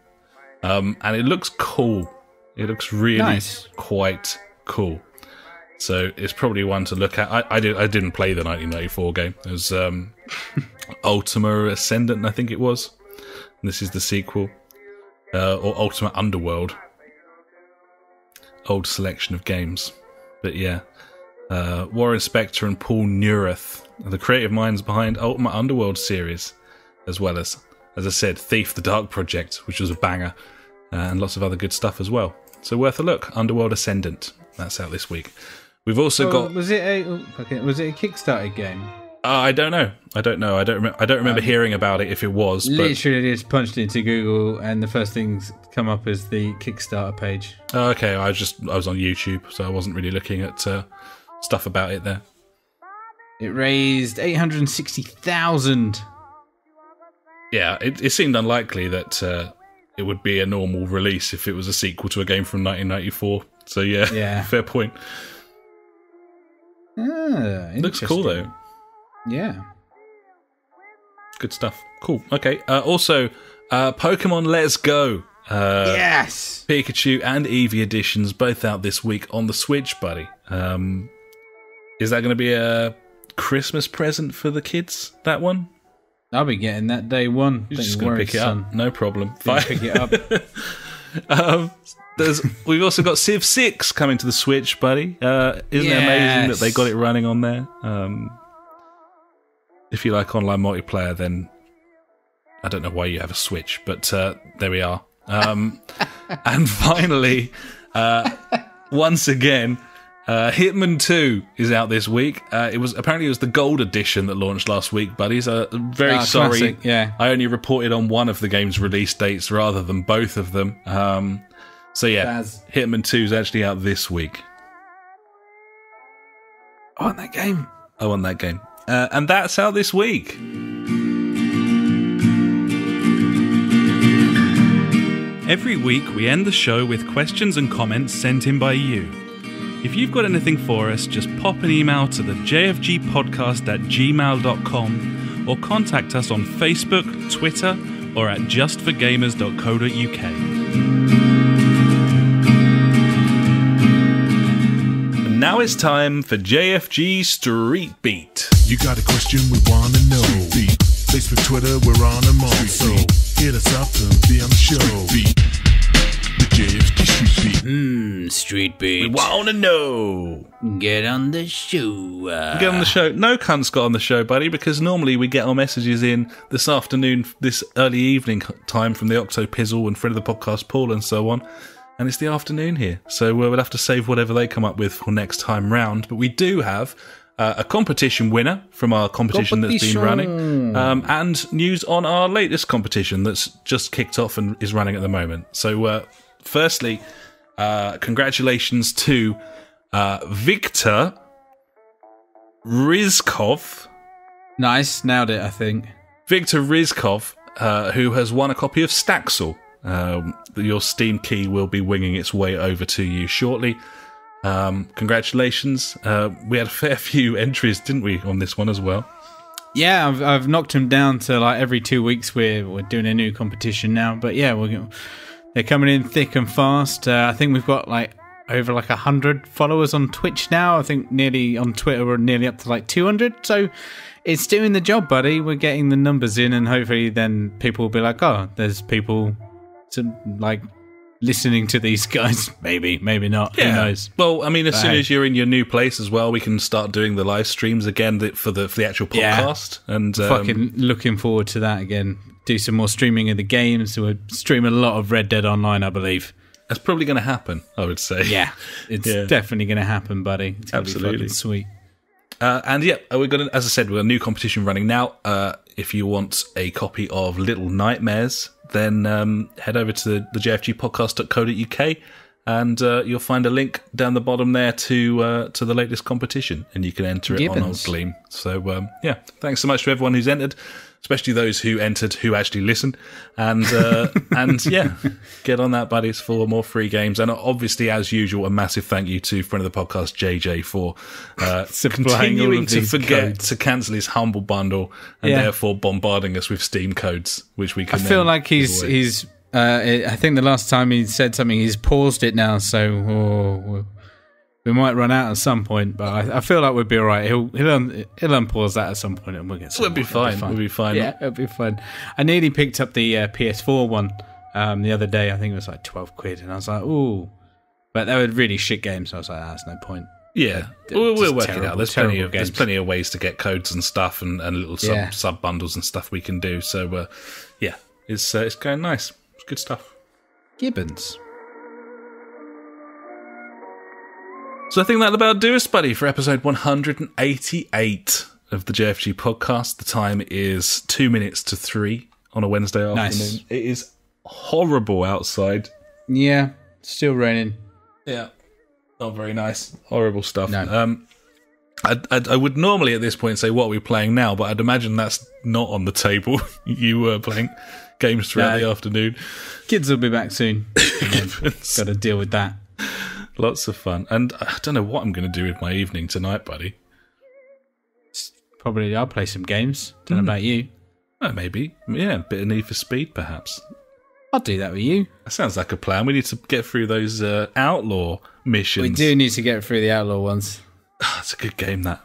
And it looks cool. It looks really Nice. quite cool. So it's probably one to look at. I didn't play the 1994 game. It was Ultima Ascendant, I think it was. And this is the sequel. Or Ultima Underworld. Old selection of games. But yeah. Warren Spector and Paul Neurath are the creative minds behind Ultima Underworld series. As well as I said, Thief the Dark Project, which was a banger. And lots of other good stuff as well. So worth a look. Underworld Ascendant. That's out this week. We've also got... Was it a Kickstarter game? I don't know. I don't remember hearing about it if it was. Literally just punched into Google and the first things come up is the Kickstarter page. Oh, okay, I was on YouTube, so I wasn't really looking at stuff about it there. It raised 860,000. Yeah, it seemed unlikely that it would be a normal release if it was a sequel to a game from 1994. So yeah. Fair point. Looks cool though. Yeah. Good stuff. Cool. Okay. Also, Pokemon Let's Go. Yes! Pikachu and Eevee editions both out this week on the Switch, buddy. Is that going to be a Christmas present for the kids, that one? I'll be getting that day one. You're just going to pick it up. No problem. Pick it up. We've also got Civ 6 coming to the Switch, buddy. Isn't it amazing that they got it running on there? If you like online multiplayer, then I don't know why you have a Switch, but there we are. And finally, once again, Hitman 2 is out this week. It was the gold edition that launched last week, buddies. Very sorry. Classic, yeah. I only reported on one of the game's release dates rather than both of them. So yeah, Hitman 2 is actually out this week. I want that game. And that's out this week. Every week we end the show with questions and comments sent in by you. If you've got anything for us, just pop an email to the jfgpodcast@gmail.com or contact us on Facebook, Twitter, or at justforgamers.co.uk. And now it's time for JfG Street Beat. You got a question we want to know. Street Beat. Facebook, Twitter, we're on them all. So hit us up and be on the show. Street Beat. The JfG Street Beat. Street Beat. We want to know. Get on the show. Get on the show. No cunt's got on the show, buddy, because normally we get our messages in this afternoon, this early evening time from the Octopizzle and friend of the podcast, Paul, and so on. And it's the afternoon here. So we'll have to save whatever they come up with for next time round. But we do have a competition winner from our competition that's been running, and news on our latest competition that's just kicked off and is running at the moment. So, firstly, congratulations to Victor Rizkov. Nice, nailed it, I think. Victor Rizkov, who has won a copy of Staxel. Your Steam key will be winging its way over to you shortly. Congratulations. We had a fair few entries, didn't we, on this one as well? Yeah, I've knocked him down to like every 2 weeks. We're doing a new competition now, but yeah, they're coming in thick and fast. I think we've got like over like 100 followers on Twitch now. I think nearly on Twitter we're nearly up to like 200. So it's doing the job, buddy. We're getting the numbers in, and hopefully then people will be like, oh, there's people to like listening to these guys. Maybe not. Yeah. Who knows? Well, I mean, as soon as you're in your new place as well, we can start doing the live streams again for the actual podcast. Yeah. And fucking looking forward to that again. Do some more streaming of the games. We're streaming a lot of Red Dead Online, I believe. That's probably going to happen, I would say. Yeah, it's definitely going to happen, buddy. It's gonna Absolutely. be fucking sweet. And yeah, we've got, as I said, we've got a new competition running now. If you want a copy of Little Nightmares, then head over to the jfgpodcast.co.uk and you'll find a link down the bottom there to the latest competition, and you can enter it on Old Gleam. So yeah, thanks so much to everyone who's entered, especially those who entered who actually listened, and and yeah, get on that, buddies, for more free games. And obviously, as usual, a massive thank you to friend of the podcast JJ for continuing to forget to cancel his humble bundle and therefore bombarding us with Steam codes, which we can. I feel like he's I think the last time he said something, he's paused it now, so we might run out at some point. But I feel like we'll be all right. He'll unpause that at some point, and we'll get. We'll be fine. We'll be fine. Yeah, it'll be fun. I nearly picked up the PS4 one the other day. I think it was like £12, and I was like, ooh, but they were really shit games. So I was like, that's no point. Yeah, we'll work it out. There's plenty of ways to get codes and stuff, and little sub bundles and stuff we can do. So yeah, it's going nice. It's good stuff. Gibbons. So I think that'll about do us, buddy, for episode 188. of the JfG podcast. The time is 2 minutes to 3 on a Wednesday afternoon. Nice. It is horrible outside. Yeah, still raining. Yeah, not very nice. Horrible stuff. No. I would normally at this point say, what are we playing now? But I'd imagine that's not on the table. You were playing games throughout the afternoon. Kids will be back soon. Got to deal with that. Lots of fun. And I don't know what I'm going to do with my evening tonight, buddy. Probably I'll play some games. Don't know about you. Maybe. Yeah, a bit of Need for Speed, perhaps. I'll do that with you. That sounds like a plan. We need to get through those outlaw missions. We do need to get through the outlaw ones. It's a good game, that.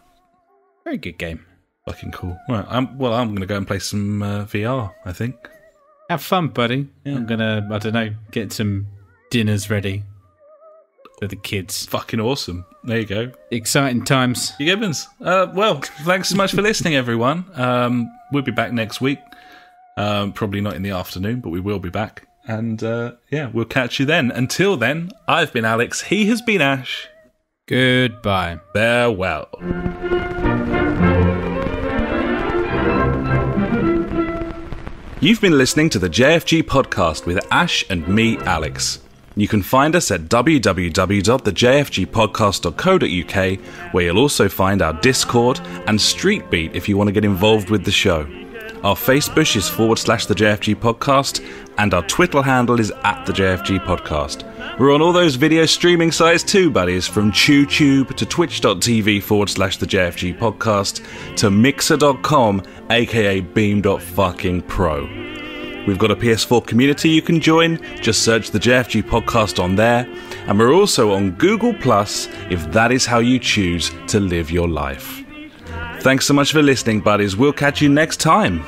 Very good game. Fucking cool. Right, I'm going to go and play some VR, I think. Have fun, buddy. Yeah. I'm going to, I don't know, get some dinners ready for the kids. Fucking awesome. There you go. Exciting times. You Gibbons. Well, thanks so much for listening, everyone. We'll be back next week. Probably not in the afternoon, but we will be back. And we'll catch you then. Until then, I've been Alex. He has been Ash. Goodbye. Farewell. You've been listening to the JfG podcast with Ash and me, Alex. You can find us at www.thejfgpodcast.co.uk, where you'll also find our Discord and Street Beat if you want to get involved with the show. Our Facebook is /the JfG podcast, and our Twitter handle is @the JfG podcast. We're on all those video streaming sites too, buddies, from TubeTube to twitch.tv /the JfG podcast to mixer.com, aka beam.fucking-pro. We've got a PS4 community you can join. Just search the JfG podcast on there. And we're also on Google Plus if that is how you choose to live your life. Thanks so much for listening, buddies. We'll catch you next time.